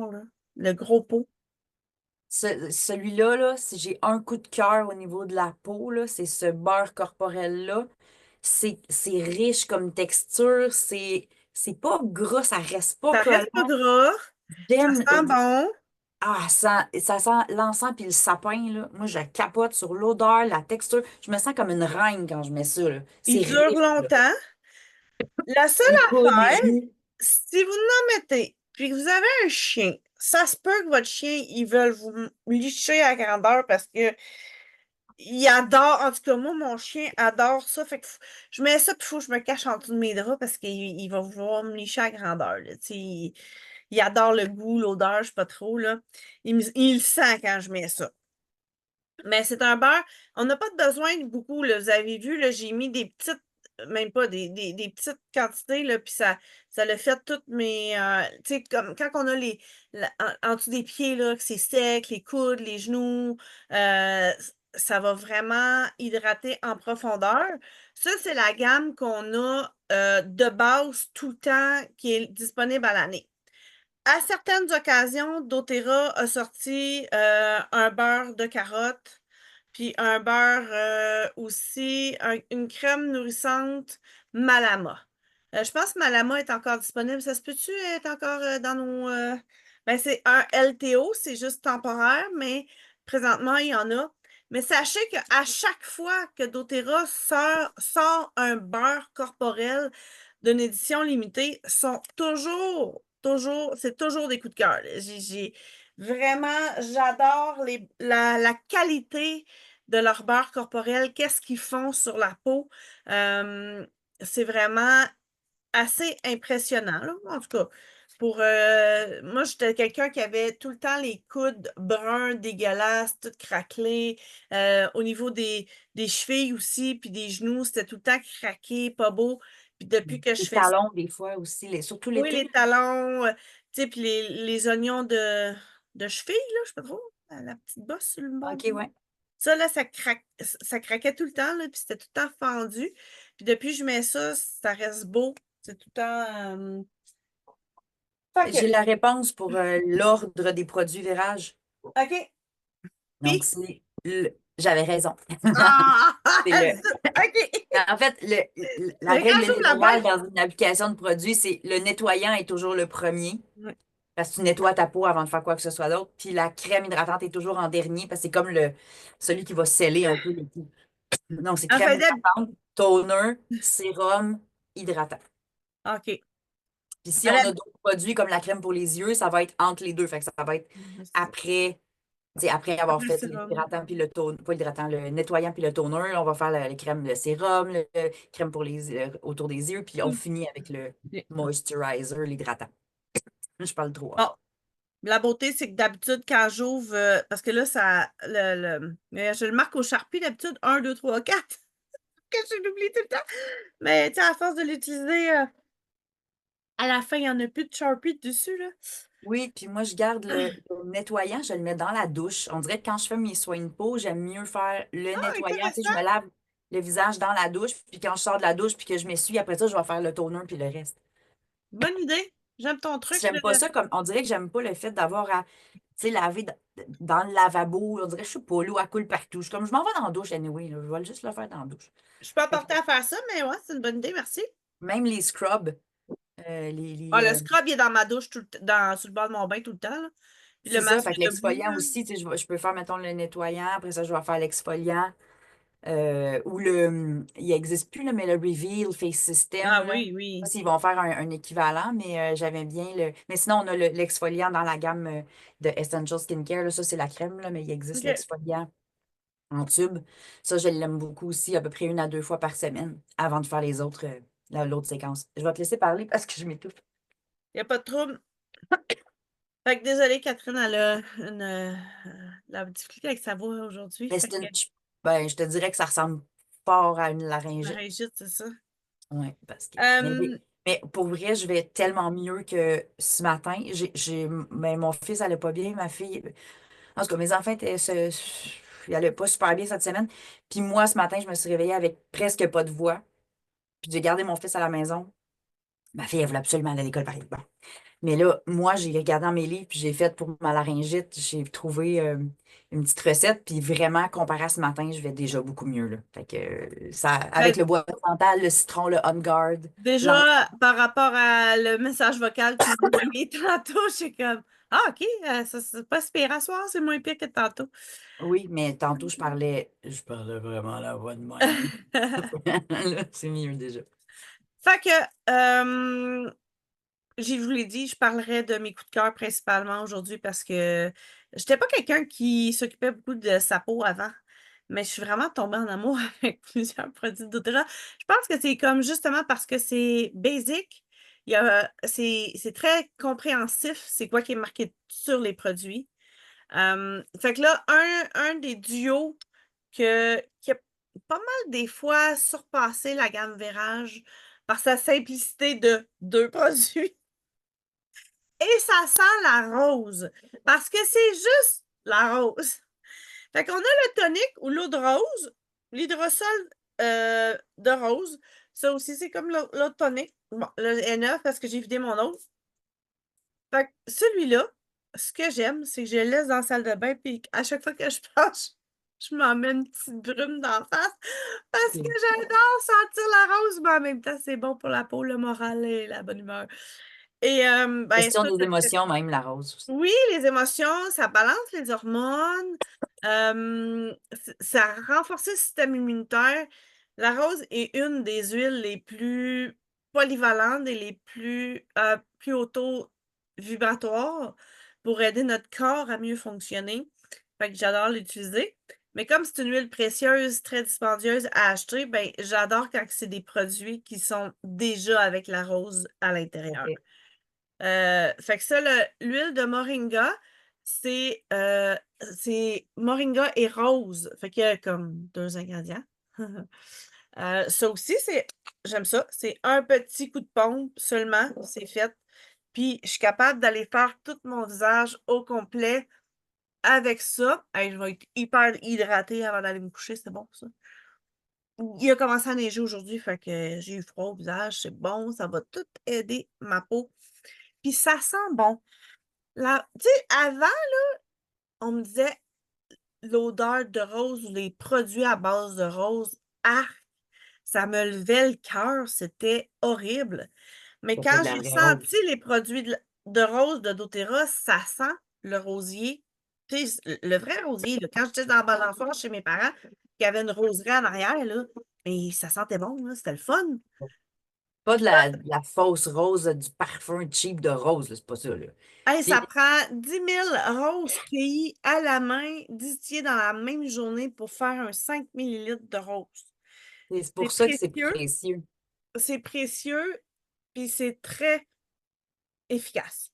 le gros pot. Celui-là, là, si j'ai un coup de cœur au niveau de la peau, là, c'est ce beurre corporel-là. C'est riche comme texture, c'est pas gras, ça reste pas Ça collant. reste pas gras, ça J'aime. sent bon. Ah, ça sent l'encens puis le sapin, là. Moi, je capote sur l'odeur, la texture. Je me sens comme une reine quand je mets ça, là. Il C'est dure riche, là. longtemps. La seule Les coudes, les affaire, genoux. si vous en mettez, puis que vous avez un chien, ça se peut que votre chien, il veuille vous licher à grandeur parce que il adore, en tout cas, moi, mon chien adore ça. Fait que je mets ça, puis il faut que je me cache en dessous de mes draps parce qu'il va vouloir me licher à grandeur, là. Tu sais, il adore le goût, l'odeur, je sais pas trop, là. Il le sent quand je mets ça. Mais c'est un beurre. On n'a pas de besoin de beaucoup, là. Vous avez vu, là, j'ai mis des petites, même pas des petites quantités, là, puis ça l'a fait toutes mes. Tu sais, comme quand on a en dessous des pieds, là, que c'est sec, les coudes, les genoux, euh, ça va vraiment hydrater en profondeur. Ça, c'est la gamme qu'on a de base tout le temps qui est disponible à l'année. À certaines occasions, doTERRA a sorti un beurre de carotte, puis un beurre aussi, une crème nourrissante Malama. Je pense que Malama est encore disponible. Ça se peut-tu être encore dans nos... Ben, c'est un LTO, c'est juste temporaire, mais présentement, il y en a. Mais sachez qu'à chaque fois que doTERRA sort un beurre corporel d'une édition limitée, sont toujours, c'est toujours des coups de cœur, là. Vraiment, j'adore la qualité de leur beurre corporel, qu'est-ce qu'ils font sur la peau. Euh, c'est vraiment assez impressionnant, là. En tout cas, moi, j'étais quelqu'un qui avait tout le temps les coudes bruns, dégueulasses, tout craquelés. Au niveau des chevilles aussi, puis des genoux, c'était tout le temps craqué, pas beau. Puis depuis que je Les fais ça, talons, des fois aussi, surtout oui, l'été. les talons, tu sais, puis les oignons de cheville, là, je sais pas trop, la petite bosse sur le bord. OK, ouais. Ça, là, ça craquait tout le temps, là, puis c'était tout le temps fendu. Puis depuis que je mets ça, ça reste beau. C'est tout le temps. Fait J'ai que, la réponse pour l'ordre des produits Virage. OK. Donc, Puis, c'est j'avais raison. ah, C'est le... OK. En fait, la Mais quand règle j'ouvre la générale boîte, dans une application de produit, c'est le nettoyant est toujours le premier, ouais. parce que tu nettoies ta peau avant de faire quoi que ce soit d'autre. Puis la crème hydratante est toujours en dernier, parce que c'est comme celui qui va sceller un peu le tout. Donc, c'est En crème fait, hydratante, toner, sérum, hydratant. OK. Puis si À on la- a d'autres produits comme la crème pour les yeux, ça va être entre les deux. Fait que ça va être après, tu sais, après avoir Après le fait sérum. l'hydratant puis le toner, pas l'hydratant, le nettoyant puis le toner, on va faire les crèmes, le sérum, crème pour autour des yeux, puis on finit avec le OK. moisturizer, l'hydratant. Je parle trop. Bon, la beauté, c'est que d'habitude, quand j'ouvre, parce que là, mais je le marque au Sharpie, d'habitude, un 2 3 4 que je l'oublie tout le temps. Mais tu sais, à force de l'utiliser, à la fin, il n'y en a plus de Sharpie dessus, là. Oui, puis moi, je garde le nettoyant, je le mets dans la douche. On dirait que quand je fais mes soins de peau, j'aime mieux faire le Ah, nettoyant. Tu sais, je intéressant. me lave le visage dans la douche, puis quand je sors de la douche, puis que je m'essuie, après ça, je vais faire le toner puis le reste. Bonne idée. J'aime ton truc, J'aime pas là. ça, comme on dirait que j'aime pas le fait d'avoir à, tu sais, laver dans le lavabo. On dirait que je sais pas, l'eau elle coule partout. Je suis comme, je m'en vais dans la douche anyway, là. Je vais juste le faire dans la douche. Je suis pas Fait que portée à faire ça, mais ouais, c'est une bonne idée, merci. même les scrubs, Les, Ah, le scrub, il est dans ma douche, sur le bord de mon bain tout le temps, là. Puis le c'est ça, masque fait que debout, l'exfoliant là. aussi, tu sais, je peux faire, mettons, le nettoyant, après ça, je vais faire l'exfoliant. Ou il n'existe plus, là, mais le Reveal Face System, Ah là. oui, Je sais pas oui. s'ils vont faire un équivalent, mais j'avais bien le. Mais sinon, on a l'exfoliant dans la gamme de Essential Skincare. Là. Ça, c'est la crème, là, mais il existe OK. l'exfoliant en tube. Ça, je l'aime beaucoup aussi, à peu près 1 à 2 fois par semaine, avant de faire les autres, l'autre séquence. Je vais te laisser parler parce que je m'étouffe. Il n'y a pas de trouble. Fait que désolée, Catherine, elle a la difficulté avec sa voix aujourd'hui. Mais Fait que ben, je te dirais que ça ressemble fort à une la laryngite. réussite, c'est ça. Oui, parce que. Euh, Mais pour vrai, je vais tellement mieux que ce matin. Mais mon fils allait pas bien, ma fille. En tout cas, mes enfants ils allaient pas super bien cette semaine. Puis moi, ce matin, je me suis réveillée avec presque pas de voix. Puis j'ai gardé mon fils à la maison. Ma fille, elle voulait absolument aller à l'école pareil. Bon. Mais là, moi, j'ai regardé dans mes livres, puis j'ai fait pour ma laryngite, j'ai trouvé une petite recette, puis vraiment, comparé à ce matin, je vais déjà beaucoup mieux, là. Fait que ça, avec ben, le bois de santal, le citron, le On Guard, l'an- déjà, par rapport à le message vocal que tu m'as envoyé tantôt, je suis comme, ah, OK, ça, c'est pas si pire à soir, c'est moins pire que tantôt. oui, mais tantôt, je parlais vraiment la voix de même. Là, c'est mieux déjà. Fait que, je vous l'ai dit, je parlerai de mes coups de cœur principalement aujourd'hui parce que j'étais pas quelqu'un qui s'occupait beaucoup de sa peau avant, mais je suis vraiment tombée en amour avec plusieurs produits doTERRA. Je pense que c'est comme justement parce que c'est basic, c'est très compréhensif, c'est quoi qui est marqué sur les produits. Fait que là, un des duos qui a pas mal des fois surpassé la gamme Vérage par sa simplicité de deux produits. Et ça sent la rose. Parce que c'est juste la rose. Fait qu'on a le tonique ou l'eau de rose, l'hydrosol de rose. Ça aussi, c'est comme l'autre tonique. Bon, le N9 parce que j'ai vidé mon eau. Fait que celui-là, ce que j'aime, c'est que je le laisse dans la salle de bain, puis à chaque fois que je passe, je m'en mets une petite brume d'en face parce que C'est j'adore sentir la rose, mais en même temps, c'est bon pour la peau, le moral et la bonne humeur. Et ben, question ça, des émotions, même la rose aussi. oui, les émotions, ça balance les hormones, ça renforce le système immunitaire. La rose est une des huiles les plus polyvalentes et les plus auto-vibratoires pour aider notre corps à mieux fonctionner. Fait que j'adore l'utiliser. Mais comme c'est une huile précieuse, très dispendieuse à acheter, ben j'adore quand c'est des produits qui sont déjà avec la rose à l'intérieur. OK. Fait que ça, l'huile de moringa, c'est moringa et rose. Fait qu'il y a comme deux ingrédients. Ça aussi, j'aime ça. C'est un petit coup de pompe seulement, c'est fait. Puis je suis capable d'aller faire tout mon visage au complet avec ça. Hey, je vais être hyper hydratée avant d'aller me coucher, c'est bon ça. Il a commencé à neiger aujourd'hui, fait que j'ai eu froid au visage, c'est bon, ça va tout aider ma peau. Puis ça sent bon. Tu sais, avant, on me disait l'odeur de rose ou les produits à base de rose, ah, ça me levait le cœur, c'était horrible. Mais Ça fait quand de la j'ai vraie rose. senti les produits de rose de doTERRA, ça sent le rosier. Tu sais, le vrai rosier, là, quand j'étais dans la balançoire chez mes parents, il y avait une roseraie en arrière, là, et ça sentait bon, là, c'était le fun. Pas de la fausse rose, du parfum cheap de rose, là, c'est pas ça, là. Hey, Puis ça prend 10 000 roses cueillies à la main, distillées dans la même journée pour faire un 5 millilitres de roses. c'est C'est pour ça que c'est précieux, précieux. puis c'est très efficace.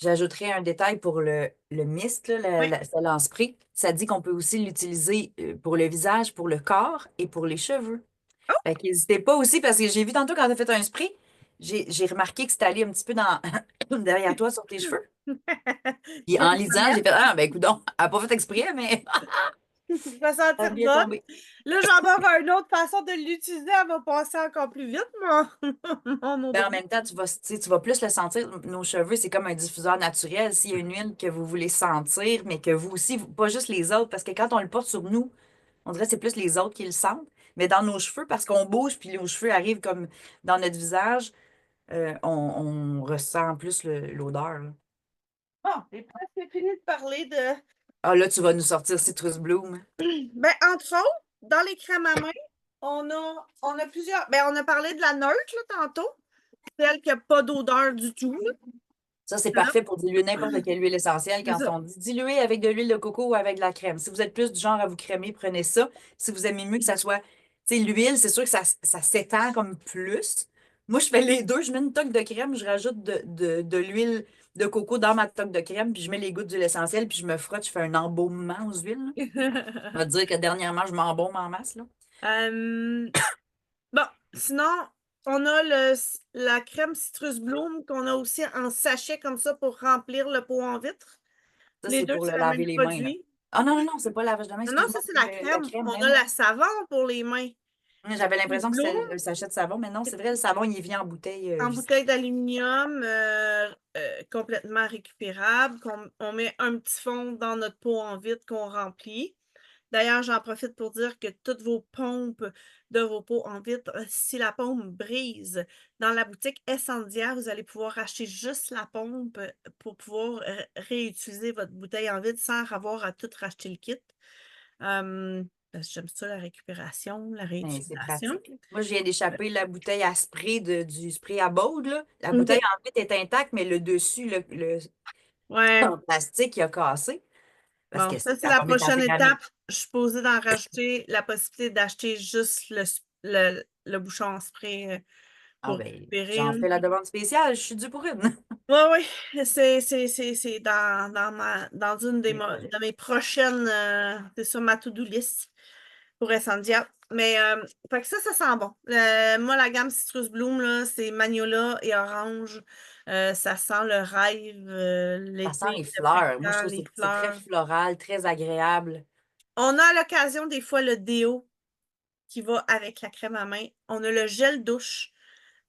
J'ajouterais un détail pour le mist, là, Oui. ça lance-prix. Ça dit qu'on peut aussi l'utiliser pour le visage, pour le corps et pour les cheveux. Fait qu'hésitez pas aussi, parce que j'ai vu tantôt quand tu as fait un spray, j'ai remarqué que c'était allé un petit peu derrière toi sur tes cheveux. Puis Je vais en me lisant, j'ai remettre. fait, ah, ben écoute, elle n'a pas fait exprès, mais Je vais ça a sentir bien bonne. tombé. Là, j'en vais avoir une autre façon de l'utiliser. Elle va passer encore plus vite, mon Mais en odeur. même temps, tu vas plus le sentir. Nos cheveux, c'est comme un diffuseur naturel. S'il y a une huile que vous voulez sentir, mais que vous aussi, pas juste les autres, parce que quand on le porte sur nous, on dirait que c'est plus les autres qui le sentent. Mais dans nos cheveux, parce qu'on bouge, puis nos cheveux arrivent comme dans notre visage, on ressent plus l'odeur, là. Bon, j'ai presque fini de parler de. Ah, là, tu vas nous sortir Citrus Bloom. Ben, entre autres, dans les crèmes à main, on a plusieurs. Ben, on a parlé de la neutre, là, tantôt. Celle qui n'a pas d'odeur du tout, là. Ça, c'est Hein? parfait pour diluer n'importe quelle huile essentielle. C'est Quand ça. on dit diluer avec de l'huile de coco ou avec de la crème. Si vous êtes plus du genre à vous crémer, prenez ça. Si vous aimez mieux que ça soit, tu sais, l'huile, c'est sûr que ça s'étend comme plus. Moi, je fais les deux. Je mets une toque de crème, je rajoute de l'huile de coco dans ma toque de crème, puis je mets les gouttes d'huile essentielle, puis je me frotte, je fais un embaumement aux huiles, là. Je vais te dire que dernièrement, je m'embaume en masse, là. Euh, bon, sinon, on a la crème Citrus Bloom qu'on a aussi en sachet comme ça pour remplir le pot en vitre. Ça, Les c'est deux, pour c'est le le même laver les mains, là. produit. Ah non, non, non, c'est pas le lavage de main, Non, non, ça, excuse-moi, c'est c'est la la crème. crème, On ben a oui. la savon pour les mains. J'avais Citrus l'impression que Bloom c'était le sachet de savon, mais non, c'est vrai, le savon, il vient en bouteille en visqueuse. bouteille d'aluminium, complètement récupérable. On met un petit fond dans notre pot en vitre qu'on remplit. D'ailleurs, j'en profite pour dire que toutes vos pompes de vos pots en vitre, si la pompe brise, dans la boutique Essendia, vous allez pouvoir acheter juste la pompe pour pouvoir réutiliser votre bouteille en vitre sans avoir à tout racheter le kit. Parce que j'aime ça, la récupération, la Mais c'est réutilisation. pratique, là. Moi, je viens d'échapper la bouteille à spray du spray à baude, là. La bouteille OK. en vitre est intacte, mais le dessus, Ouais. en plastique, il a cassé parce Bon, que ça, c'est c'est la la pomme est en prochaine étape. céramique. Je suis posée d'en rajouter la possibilité d'acheter juste le bouchon en spray Ah pour ben, récupérer. j'en fais la demande spéciale, je suis due pour une. Oui, oui, c'est dans une Mes projets. de mes prochaines, c'est sur ma to-do list pour Essendia. Mais, fait que ça sent bon. Moi, la gamme Citrus Bloom, là, c'est Magnolia et Orange. Ça sent le rêve, Ça sent l'été, les le fleurs. Moi, je printemps, trouve que les c'est très fleurs. floral, très agréable. On a à l'occasion, des fois, le déo qui va avec la crème à main. On a le gel douche.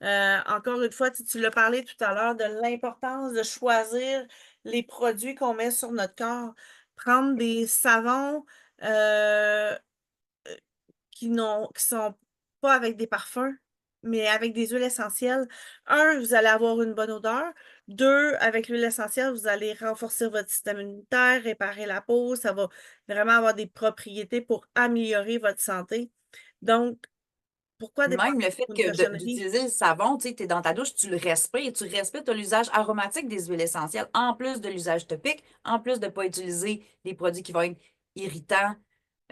Encore une fois, tu l'as parlé tout à l'heure de l'importance de choisir les produits qu'on met sur notre corps. Prendre des savons euh, qui sont pas avec des parfums, mais avec des huiles essentielles. Un, vous allez avoir une bonne odeur. Deux, avec l'huile essentielle, vous allez renforcer votre système immunitaire, réparer la peau. Ça va vraiment avoir des propriétés pour améliorer votre santé. Donc, pourquoi Puis même dépenser le fait pour une que cochonnerie? d'utiliser le savon, tu sais, tu es dans ta douche, tu le respires, tu respires l'usage aromatique des huiles essentielles, en plus de l'usage topique, en plus de ne pas utiliser des produits qui vont être irritants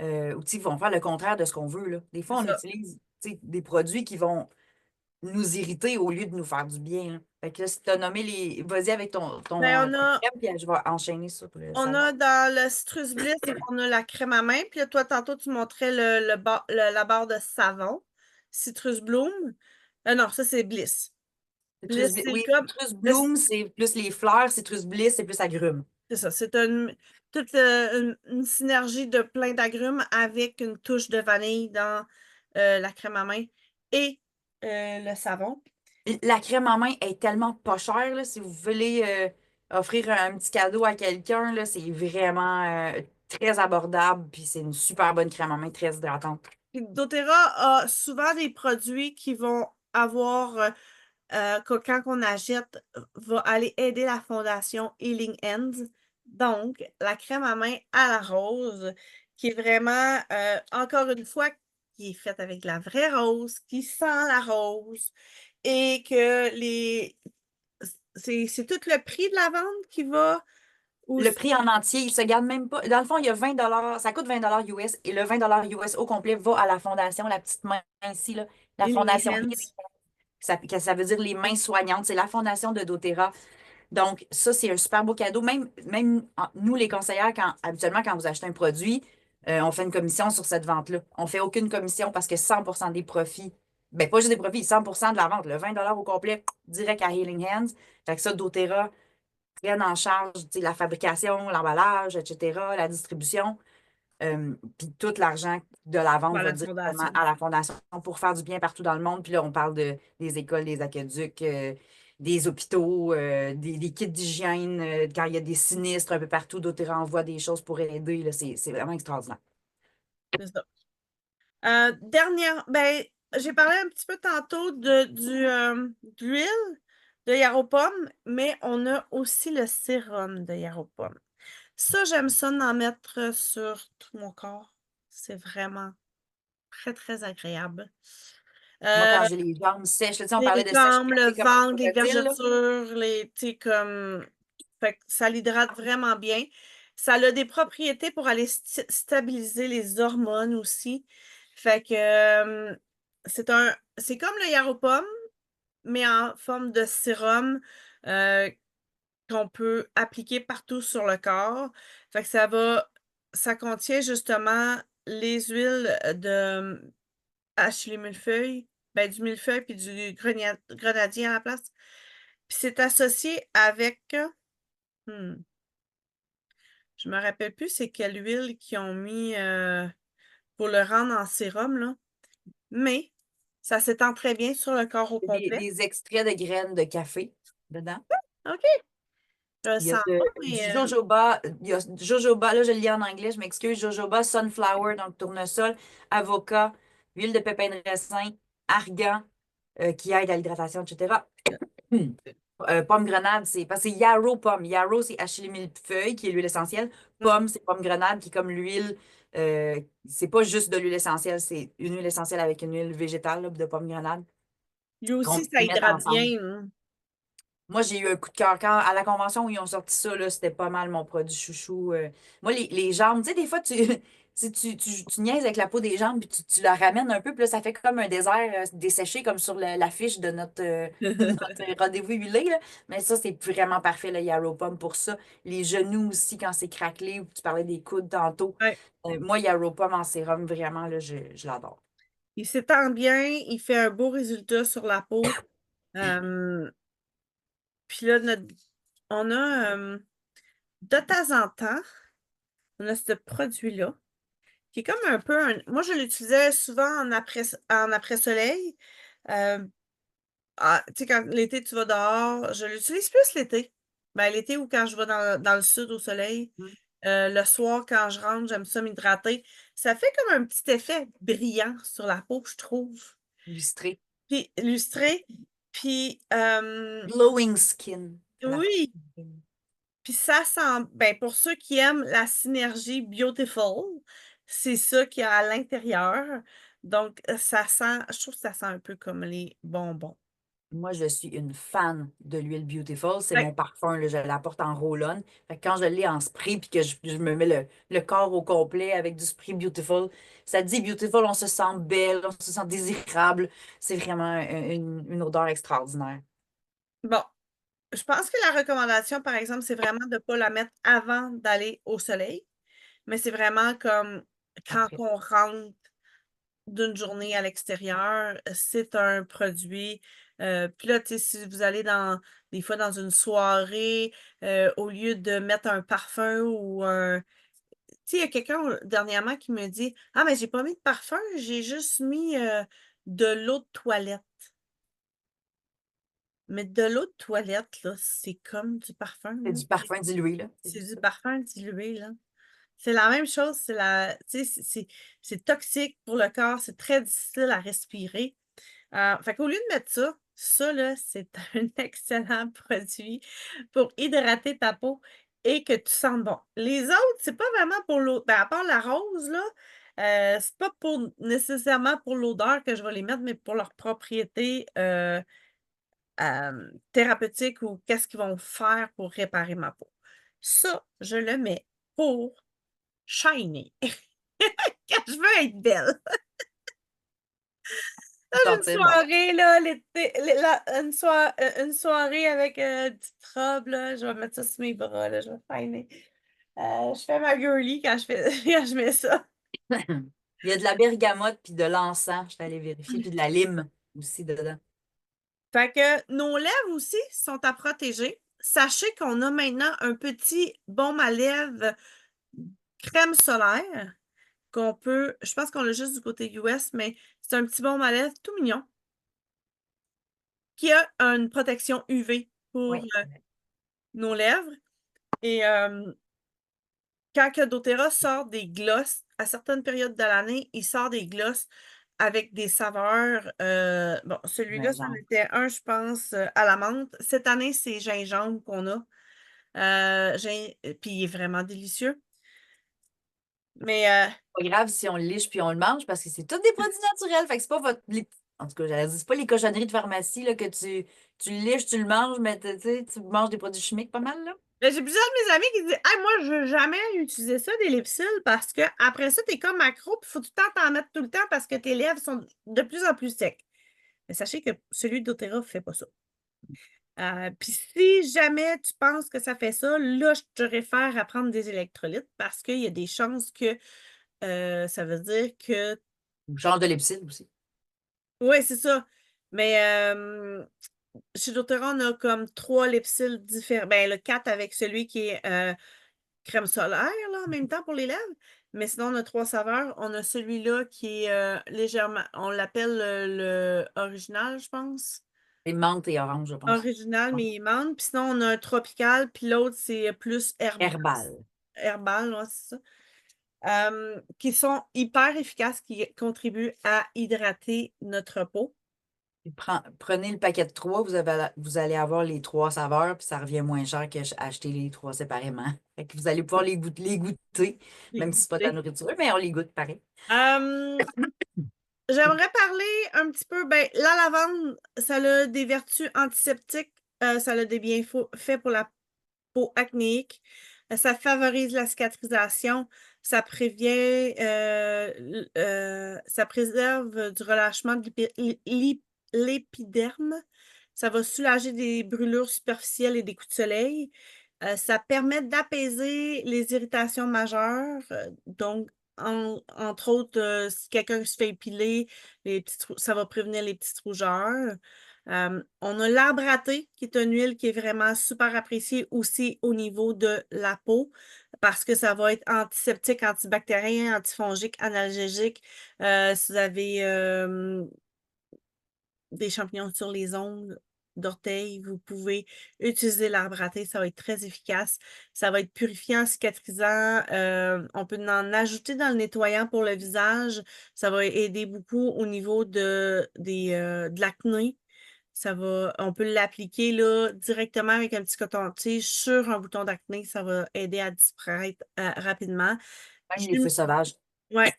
ou qui vont faire le contraire de ce qu'on veut, là. Des C'est fois, on ça. utilise tu sais, des produits qui vont nous irriter au lieu de nous faire du bien, là. Fait que là, si tu as nommé les. Vas-y avec Ben, ta crème, puis je vais enchaîner ça pour le on savon. a dans le Citrus Bliss, on a la crème à main. Puis là, toi, tantôt, tu montrais la barre de savon. Citrus Bloom. Non, ça, c'est Bliss. Bliss, c'est Oui, comme. Citrus le- Bloom, c'est plus les fleurs, Citrus Bliss, c'est plus agrumes. C'est ça. C'est toute une synergie de plein d'agrumes avec une touche de vanille dans la crème à main et le savon. La crème en main est tellement pas chère, là, si vous voulez offrir un petit cadeau à quelqu'un, là, c'est vraiment très abordable, puis c'est une super bonne crème en main, très hydratante. Puis doTERRA a souvent des produits qui vont avoir quand on achète, va aller aider la fondation Healing Hands. Donc, la crème à main à la rose, qui est vraiment, encore une fois, qui est faite avec la vraie rose, qui sent la rose, et que c'est tout le prix de la vente qui va Le aussi. prix en entier, il se garde même pas. Dans le fond, il y a 20 ça coûte 20 US et le 20 US au complet va à la fondation, la petite main ici, là, la Healing fondation Healing. Hands. Ça veut dire les mains soignantes. C'est la fondation de doTERRA. Donc, ça, c'est un super beau cadeau. Nous, les conseillères, habituellement, quand vous achetez un produit, on fait une commission sur cette vente-là. On ne fait aucune commission parce que 100% des profits, ben pas juste des profits, 100% de la vente, le 20 au complet, direct à Healing Hands. Fait que ça, doTERRA prennent en charge tu sais, la fabrication, l'emballage, etc., la distribution. Puis tout l'argent de la vente Par va la directement fondation. à la fondation pour faire du bien partout dans le monde. Puis là, on parle des écoles, des aqueducs, des hôpitaux, des kits d'hygiène. Quand il y a des sinistres un peu partout, d'autres envoient des choses pour aider. Là, c'est vraiment extraordinaire. C'est ça. Ben, j'ai parlé un petit peu tantôt d'huile de Yaropom, mais on a aussi le sérum de Yaropom. Ça, j'aime ça d'en mettre sur tout mon corps. C'est vraiment très, très agréable. Moi, Euh, quand j'ai les jambes sèches, là, tu sais, on parlait les de jambes, le sécheresse comme les ventre, les crocodiles, là. vergetures, tu sais, comme, fait que ça l'hydrate vraiment bien. Ça a des propriétés pour aller stabiliser les hormones aussi. Fait que, c'est comme le Yaropom, mais en forme de sérum, euh, qu'on peut appliquer partout sur le corps. Fait que ça contient justement les huiles de Ashley millefeuille, ben, du millefeuille puis du grenadier à la place. Puis c'est associé avec, hmm, je me rappelle plus c'est quelle huile qu'ils ont mis pour le rendre en sérum, là. Mais ça s'étend très bien sur le corps au Il y a complet. des extraits de graines de café dedans. OK, je le Il y a sens pas, mais du jojoba, il y a jojoba, là je le lis en anglais, je m'excuse, jojoba, sunflower, donc tournesol, avocat, huile de pépins de raisin, argan, qui aide à l'hydratation, etc. Hmm. Pomme grenade, c'est parce que c'est yarrow pomme. Yarrow, c'est achillée millefeuille, qui est l'huile essentielle. hmm. Pomme, c'est pomme grenade, qui est comme l'huile. C'est pas juste de l'huile essentielle, c'est une huile essentielle avec une huile végétale là, de pomme grenade Lui qu'on aussi, peut ça mettre hydrate ensemble. bien, hein. Moi, j'ai eu un coup de cœur. Quand, à la convention où ils ont sorti ça, là, c'était pas mal mon produit chouchou. Moi, les jambes, tu sais, des fois, tu niaises avec la peau des jambes, puis tu la ramènes un peu, puis là, ça fait comme un désert desséché, comme sur l'affiche de notre, notre rendez-vous huilé, là. Mais ça, c'est vraiment parfait, le Yarrow Pum pour ça. Les genoux aussi, quand c'est craquelé, ou tu parlais des coudes tantôt. Ouais. Moi, Yarrow Pum en sérum, vraiment, là, je l'adore. Il s'étend bien, il fait un beau résultat sur la peau. Euh, Puis là, on a de temps en temps, on a ce produit-là, qui est comme un peu moi, je l'utilisais souvent en après-soleil. Euh, Tu sais, quand l'été, tu vas dehors, je l'utilise plus l'été. Ben, l'été ou quand je vais dans le sud au soleil. Mm. Le soir, quand je rentre, j'aime ça m'hydrater. Ça fait comme un petit effet brillant sur la peau, je trouve. Lustré. Puis lustré. Puis Glowing skin. La oui, puis ça sent, ben pour ceux qui aiment la synergie Beautiful, c'est ça qu'il y a à l'intérieur. Donc, ça sent, je trouve que ça sent un peu comme les bonbons. Moi, je suis une fan de l'huile Beautiful. C'est Ouais. mon parfum, là, je l'apporte en roll-on. Fait que quand je l'ai en spray puis que je me mets le corps au complet avec du spray Beautiful, ça dit Beautiful, on se sent belle, on se sent désirable. C'est vraiment une odeur extraordinaire. Bon, je pense que la recommandation, par exemple, c'est vraiment de ne pas la mettre avant d'aller au soleil, mais c'est vraiment comme quand Après. on rentre d'une journée à l'extérieur, c'est un produit. Puis là, tu sais, si vous allez des fois dans une soirée, au lieu de mettre un parfum ou un. Tu sais, il y a quelqu'un dernièrement qui me dit: Ah, mais j'ai pas mis de parfum, j'ai juste mis de l'eau de toilette. Mais de l'eau de toilette, là, c'est comme du parfum, C'est là. du parfum dilué, là. C'est du parfum dilué, là. C'est la même chose, tu sais, c'est toxique pour le corps, c'est très difficile à respirer. Fait qu'au lieu de mettre ça, là, c'est un excellent produit pour hydrater ta peau et que tu sentes bon. Les autres, c'est pas vraiment pour l'eau. Ben, à part la rose, là, c'est pas nécessairement pour l'odeur que je vais les mettre, mais pour leurs propriétés thérapeutiques ou qu'est-ce qu'ils vont faire pour réparer ma peau. Ça, je le mets pour shiny, quand je veux être belle. Là, j'ai une Sentir bon. soirée, là, l'été, une soirée avec une petite robe, là, je vais mettre ça sur mes bras, là, je vais shiner. Je fais ma girly quand je fais, quand je mets ça. Il y a de la bergamote puis de l'encens, je suis allée vérifier, puis de la lime aussi dedans. Fait que nos lèvres aussi sont à protéger. Sachez qu'on a maintenant un petit baume à lèvres crème solaire je pense qu'on l'a juste du côté US, mais c'est un petit baume à lèvres tout mignon qui a une protection UV pour Oui. nos lèvres. Et quand que doTERRA sort des glosses, à certaines périodes de l'année, il sort des glosses avec des saveurs. Bon, celui-là, c'en Gingembre. était un, je pense, à la menthe. Cette année, c'est gingembre qu'on a. Puis il est vraiment délicieux. Mais Pas grave si on le liche puis on le mange parce que c'est tous des produits naturels. Fait que c'est pas en tout cas, j'allais dire, c'est pas les cochonneries de pharmacie là, que tu le liches, tu le manges, mais tu sais, tu manges des produits chimiques pas mal, là. j'ai plusieurs de mes amis qui disent hey, moi, je veux jamais utiliser ça, des Lipsil, parce que après ça, t'es comme accro, puis faut tout le temps t'en mettre tout le temps parce que tes lèvres sont de plus en plus secs. Mais sachez que celui de doTERRA ne fait pas ça. Puis si jamais tu penses que ça fait ça, là, je te réfère à prendre des électrolytes parce qu'il y a des chances que ça veut dire que. Genre de l'épicide aussi. Oui, c'est ça. Mais chez doTERRA, on a comme 3 Lipsil différents. Ben, le 4 avec celui qui est crème solaire, là, en même temps pour les lèvres. Mais sinon, on a 3 saveurs. On a celui-là qui est légèrement, on l'appelle le original, je pense. C'est menthe et orange, je pense. Original, mais il manque. Puis sinon, on a un tropical, puis l'autre, c'est plus Herbal. herbal, ouais, c'est ça. Qui sont hyper efficaces, qui contribuent à hydrater notre peau. Puis prenez le paquet de trois, vous allez avoir les trois saveurs, puis ça revient moins cher que acheter les trois séparément. Fait que vous allez pouvoir les goûter, Les même si c'est pas de la goûter. nourriture, mais on les goûte pareil. Euh, J'aimerais parler un petit peu, ben, la lavande, ça a des vertus antiseptiques, ça a des bienfaits pour la peau acnéique, ça favorise la cicatrisation, ça prévient, ça préserve du relâchement de l'épiderme, ça va soulager des brûlures superficielles et des coups de soleil. Ça permet d'apaiser les irritations majeures, donc entre autres, si quelqu'un se fait épiler, ça va prévenir les petites rougeurs. On a l'arbre à thé, qui est une huile qui est vraiment super appréciée aussi au niveau de la peau, parce que ça va être antiseptique, antibactérien, antifongique, analgésique. Si vous avez des champignons sur les ongles d'orteil, vous pouvez utiliser l'arbre à thé, ça va être très efficace. Ça va être purifiant, cicatrisant. On peut en ajouter dans le nettoyant pour le visage. Ça va aider beaucoup au niveau de l'acné. On peut l'appliquer là, directement avec un petit coton-tige sur un bouton d'acné. Ça va aider à disparaître rapidement. Même les feux sauvages. Ouais.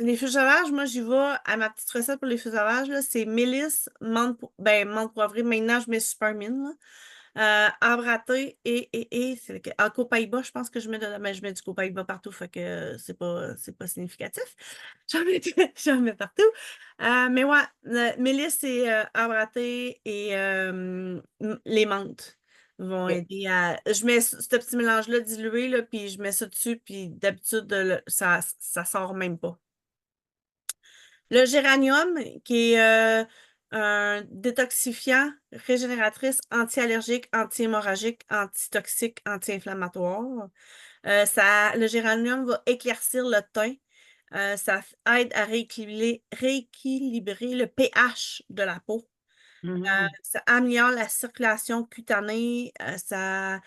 Les feux sauvages, moi, j'y vais à ma petite recette pour les feux sauvages, là, c'est mélisse, menthe poivrée. Maintenant, je mets super mine, là. Arbre à thé en copaïba, je pense que je mets mais je mets du copaïba partout, fait que c'est pas significatif. J'en mets, j'en mets partout. Mais ouais, mélisse et arbre à thé et les menthes vont Ok. aider à. Je mets ce petit mélange-là dilué, là, puis je mets ça dessus, puis d'habitude, ça sort même pas. Le géranium, qui est un détoxifiant, régénératrice, anti-allergique, anti-hémorragique, antitoxique, anti-inflammatoire. Le géranium va éclaircir le teint. Ça aide à rééquilibrer le pH de la peau. Mhm. Ça améliore la circulation cutanée. Ça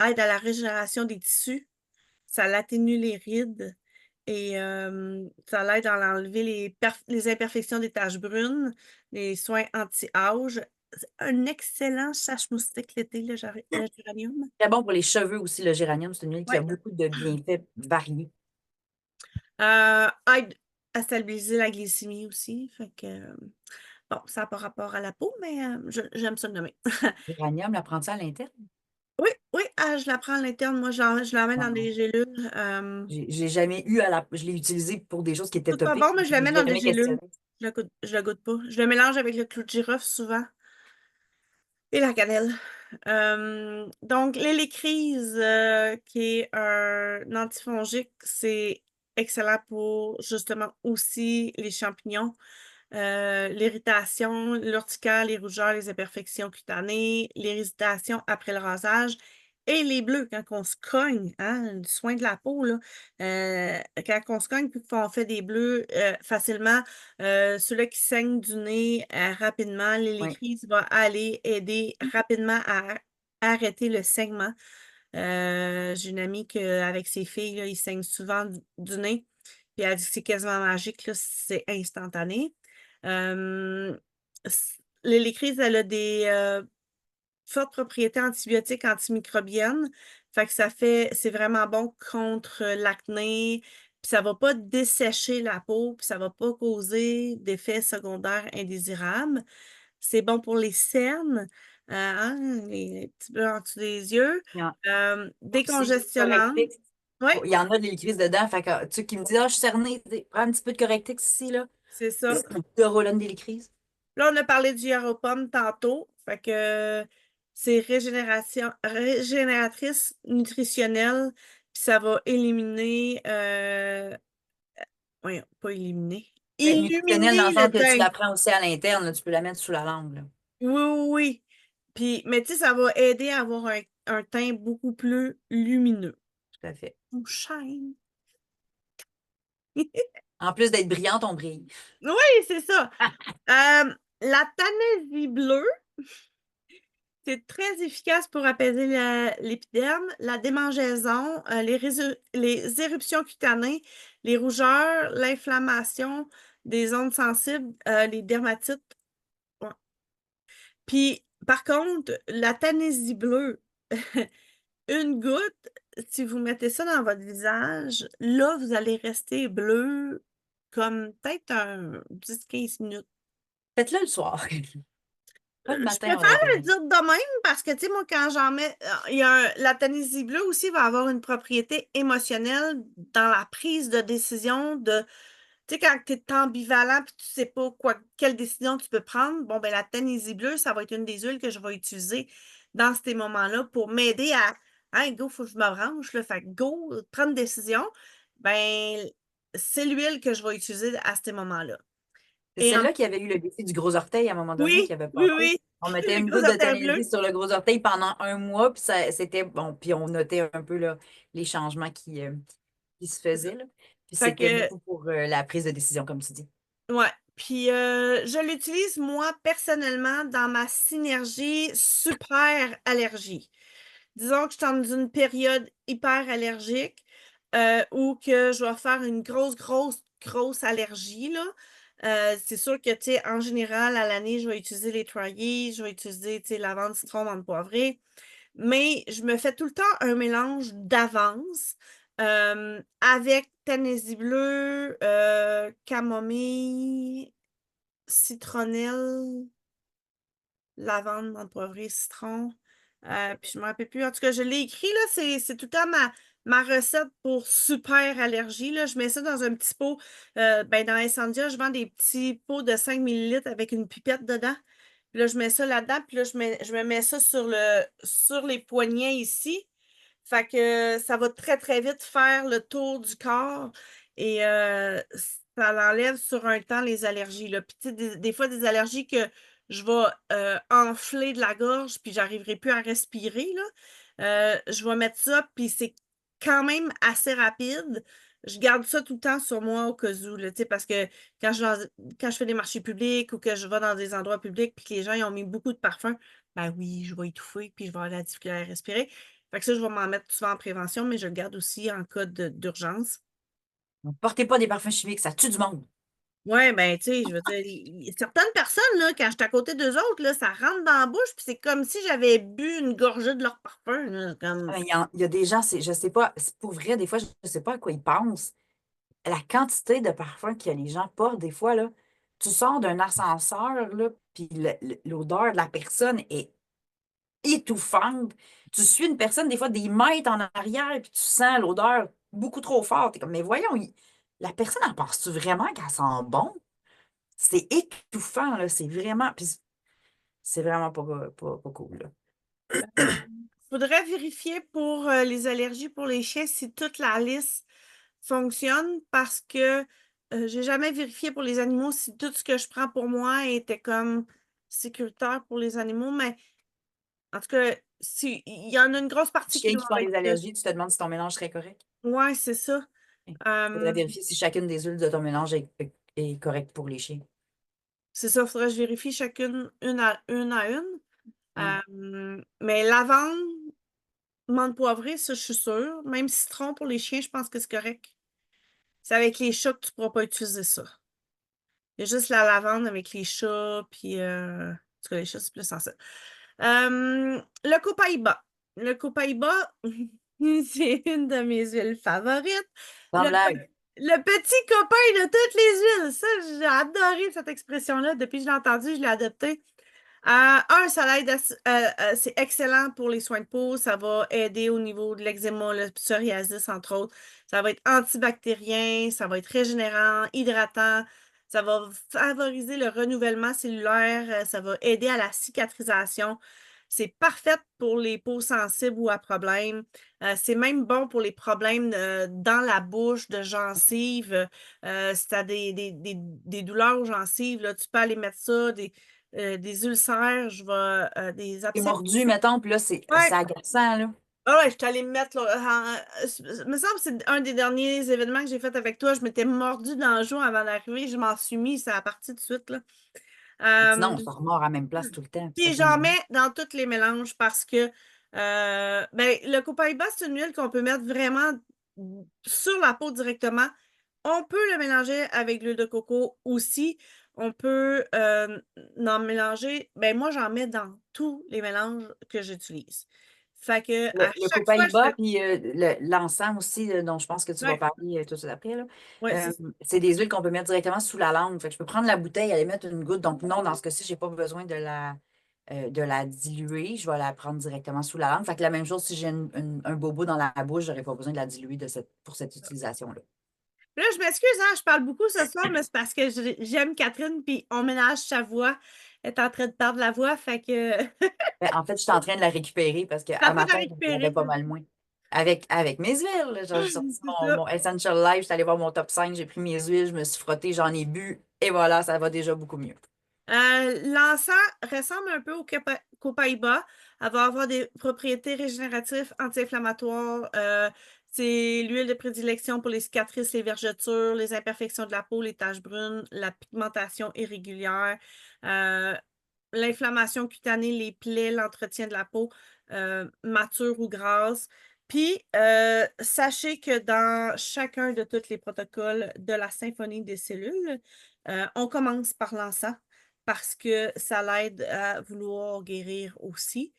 aide à la régénération des tissus. Ça l'atténue les rides et ça l'aide à enlever les imperfections des taches brunes, les soins anti-âge. C'est un excellent chasse-moustique l'été, le géranium. Très bon pour les cheveux aussi, le géranium. C'est une huile qui a Ouais. beaucoup de bienfaits variés. Aide à stabiliser la glycémie aussi. Fait que, bon, ça n'a pas rapport à la peau, mais j'aime ça le nommer. Géranium, l'apprenti à l'interne. Oui, oui, je la prends à l'interne. Moi, je la mets dans Wow. des gélules. J'ai jamais eu Je l'ai utilisé pour des choses qui étaient C'est pas topiques, bon, mais je mais la je mets l'ai dans des jamais gélules. questionné. Je la goûte pas. Je le mélange avec le clou de girofle souvent et la cannelle. Donc, l'hélicryse, qui est un antifongique, c'est excellent pour justement aussi les champignons, l'irritation, l'urticaire, les rougeurs, les imperfections cutanées, l'irritation après le rasage et les bleus quand on se cogne, hein, le soin de la peau, là, quand on se cogne puis qu'on fait des bleus facilement, ceux-là qui saignent du nez rapidement, Oui. l'hélicryse va aller aider rapidement à arrêter le saignement. J'ai une amie avec ses filles, là, ils saignent souvent du nez. Puis elle dit que c'est quasiment magique, là, c'est instantané. L'hélicryse, elle a des fortes propriétés antibiotiques, antimicrobiennes. Fait que c'est vraiment bon contre l'acné. Puis ça va pas dessécher la peau, puis ça va pas causer d'effets secondaires indésirables. C'est bon pour les cernes, hein, les petits bleus en dessous des yeux. Il y en aussi Décongestionnant. Correctix. Oui, Il y en a de l'hélicrise dedans. Fait que tu sais, qui me dit, ah, je suis cernée, prends un petit peu de Correctix ici, là. c'est ça. De Rollon d'hélicrise. Là, on a parlé du yaropom tantôt. Fait que c'est régénératrice nutritionnelle. Puis ça va éliminer, voyons, pas éliminer, Nutritionnelle dans le illuminer le sens que tu teint. la prends aussi à l'interne, là, tu peux la mettre sous la langue, là. Oui, oui, oui. Puis, mais tu sais, ça va aider à avoir un teint beaucoup plus lumineux. Tout à fait. On shine. En plus d'être brillante, on brille. Oui, c'est ça. La Tanésie bleue, c'est très efficace pour apaiser l'épiderme, la démangeaison, les éruptions cutanées, les rougeurs, l'inflammation des zones sensibles, les dermatites. Ouais. Puis, par contre, la Tanésie bleue, une goutte, si vous mettez ça dans votre visage, là, vous allez rester bleu comme peut-être un 10-15 minutes. Faites-le le soir. Pas le Je matin en préfère le réveil. dire de même parce que, tu sais, moi, quand j'en mets, la Tunisie bleue aussi va avoir une propriété émotionnelle dans la prise de décision tu sais, quand tu es ambivalent puis tu sais pas quelle décision tu peux prendre, bon, ben, la Tunisie bleue, ça va être une des huiles que je vais utiliser dans ces moments-là pour m'aider hey, go, faut que je me branche, là, fait que go, prendre une décision. Ben, c'est l'huile que je vais utiliser à ces moments-là. C'est Et en, celle-là qui avait eu le défi du gros orteil à un moment donné, qui oui, avait oui, passé. oui, On mettait le une gros goutte de orteil Tanaisie bleu. sur le gros orteil pendant un mois, puis c'était bon, puis on notait un peu là, les changements qui se faisaient, là. Puis Fait c'était que, beaucoup pour la prise de décision, comme tu dis. ouais. Puis, je l'utilise, moi, personnellement, dans ma synergie super allergie. Disons que je suis dans une période hyper allergique ou que je vais faire une grosse, grosse, grosse allergie, là. C'est sûr que, tu sais, en général, à l'année, je vais utiliser les Trier, je vais utiliser, tu sais, lavande, citron, menthe poivrée. Mais je me fais tout le temps un mélange d'avance avec Tennessee bleu, camomille, citronnelle, lavande, menthe poivrée, citron. Puis je ne me rappelle plus. En tout cas, je l'ai écrit, là, c'est tout le temps ma recette pour super allergie. Là. Je mets ça dans un petit pot. Ben, dans Essendia, je vends des petits pots de 5 millilitres avec une pipette dedans. Puis là, je mets ça là-dedans, puis là, je me mets ça sur les poignets ici. Fait que ça va très, très vite faire le tour du corps et ça l'enlève sur un temps les allergies, là. Puis, tu sais, des fois, des allergies que je vais enfler de la gorge, puis j'arriverai plus à respirer, là. Je vais mettre ça, puis c'est quand même assez rapide. Je garde ça tout le temps sur moi au cas où, là, tu sais, parce que quand je fais des marchés publics ou que je vais dans des endroits publics, puis que les gens ils ont mis beaucoup de parfum, ben oui, je vais étouffer, puis je vais avoir de la difficulté à respirer. Fait que ça, je vais m'en mettre souvent en prévention, mais je le garde aussi en cas d'urgence. Ne portez pas des parfums chimiques, ça tue du monde. Ouais, ben, tu sais, je veux dire, certaines personnes, là, quand je suis à côté d'eux autres, là, ça rentre dans la bouche, puis c'est comme si j'avais bu une gorgée de leur parfum, là, comme... Il y a des gens, je sais pas, c'est pour vrai, des fois, je ne sais pas à quoi ils pensent. La quantité de parfums que les gens portent, des fois, là, tu sors d'un ascenseur, là, puis l'odeur de la personne est étouffante. Tu suis une personne, des fois, des mètres en arrière, puis tu sens l'odeur beaucoup trop forte. T'es comme, mais voyons, la personne en pense-tu vraiment qu'elle sent bon? C'est étouffant, là. C'est vraiment. Puis c'est vraiment pas cool, là. Faudrait vérifier pour les allergies pour les chiens si toute la liste fonctionne parce que j'ai jamais vérifié pour les animaux si tout ce que je prends pour moi était comme sécuritaire pour les animaux, mais en tout cas, si, il y en a une grosse partie qui Chiens va qui font être. les allergies, tu te demandes si ton mélange serait correct. Ouais, c'est ça. Il faudrait Euh, vérifier si chacune des huiles de ton mélange est correcte pour les chiens. c'est ça, faudrait que je vérifie chacune une à une. Ouais. Mais lavande, menthe poivrée, ça, je suis sûre. Même citron pour les chiens, je pense que c'est correct. C'est avec les chats que tu pourras pas utiliser ça. Il y a juste la lavande avec les chats, puis en tout cas, les chats, c'est plus sensible. Le copaïba. Le copaïba, c'est une de mes huiles favorites. Sans Le, blague. le petit copain de toutes les huiles. Ça, j'ai adoré cette expression-là. Depuis que je l'ai entendue, je l'ai adoptée. Ça l'aide c'est excellent pour les soins de peau. Ça va aider au niveau de l'eczéma, le psoriasis, entre autres. Ça va être antibactérien, ça va être régénérant, hydratant. Ça va favoriser le renouvellement cellulaire. Ça va aider à la cicatrisation. C'est parfait pour les peaux sensibles ou à problèmes. C'est même bon pour les problèmes dans la bouche, de gencives. Si tu as des douleurs aux gencives, là, tu peux aller mettre ça, des ulcères, des T'es abcès. mordu, mettons, puis là, c'est Ouais, agaçant, là. ah ouais, je suis allée me mettre là, me semble que c'est un des derniers événements que j'ai fait avec toi. Je m'étais mordue dans le jour avant d'arriver. Je m'en suis mis, ça a parti tout de suite, là. Sinon, Euh, on se remord à la même place tout le temps, puis ça Puis finit j'en bien. mets dans tous les mélanges parce que ben, le copaïba, c'est une huile qu'on peut mettre vraiment sur la peau directement. On peut le mélanger avec l'huile de coco aussi. On peut en mélanger. Ben, moi, j'en mets dans tous les mélanges que j'utilise. Fait que à Le chaque fois, je copaïba, fais. puis l'encens aussi, dont je pense que tu vas Ouais, parler tout de suite après, là. ouais, Euh, c'est ça. c'est des huiles qu'on peut mettre directement sous la langue. Fait que je peux prendre la bouteille, aller mettre une goutte. Donc, non, dans ce cas-ci, je n'ai pas besoin de la diluer. Je vais la prendre directement sous la langue. Fait que la même chose, si j'ai un bobo dans la bouche, je n'aurai pas besoin de la diluer pour cette utilisation-là. Là, je m'excuse, hein, je parle beaucoup ce soir, mais c'est parce que j'aime Catherine, puis on ménage sa voix. Elle est en train de perdre la voix, fait que Ben, en fait, je suis en train de la récupérer parce ça qu'à peut la matin, je l'avais récupérer. pas mal moins. Avec mes huiles, là, j'ai sorti C'est mon, ça. mon Essential Life, je suis allée voir mon top 5, j'ai pris mes huiles, je me suis frottée, j'en ai bu, et voilà, ça va déjà beaucoup mieux. L'encens ressemble un peu au copaïba. Elle va avoir des propriétés régénératives, anti-inflammatoires. C'est l'huile de prédilection pour les cicatrices, les vergetures, les imperfections de la peau, les taches brunes, la pigmentation irrégulière, euh, l'inflammation cutanée, les plaies, l'entretien de la peau mature ou grasse. Puis, sachez que dans chacun de tous les protocoles de la symphonie des cellules, on commence par l'encens parce que ça l'aide à vouloir guérir aussi.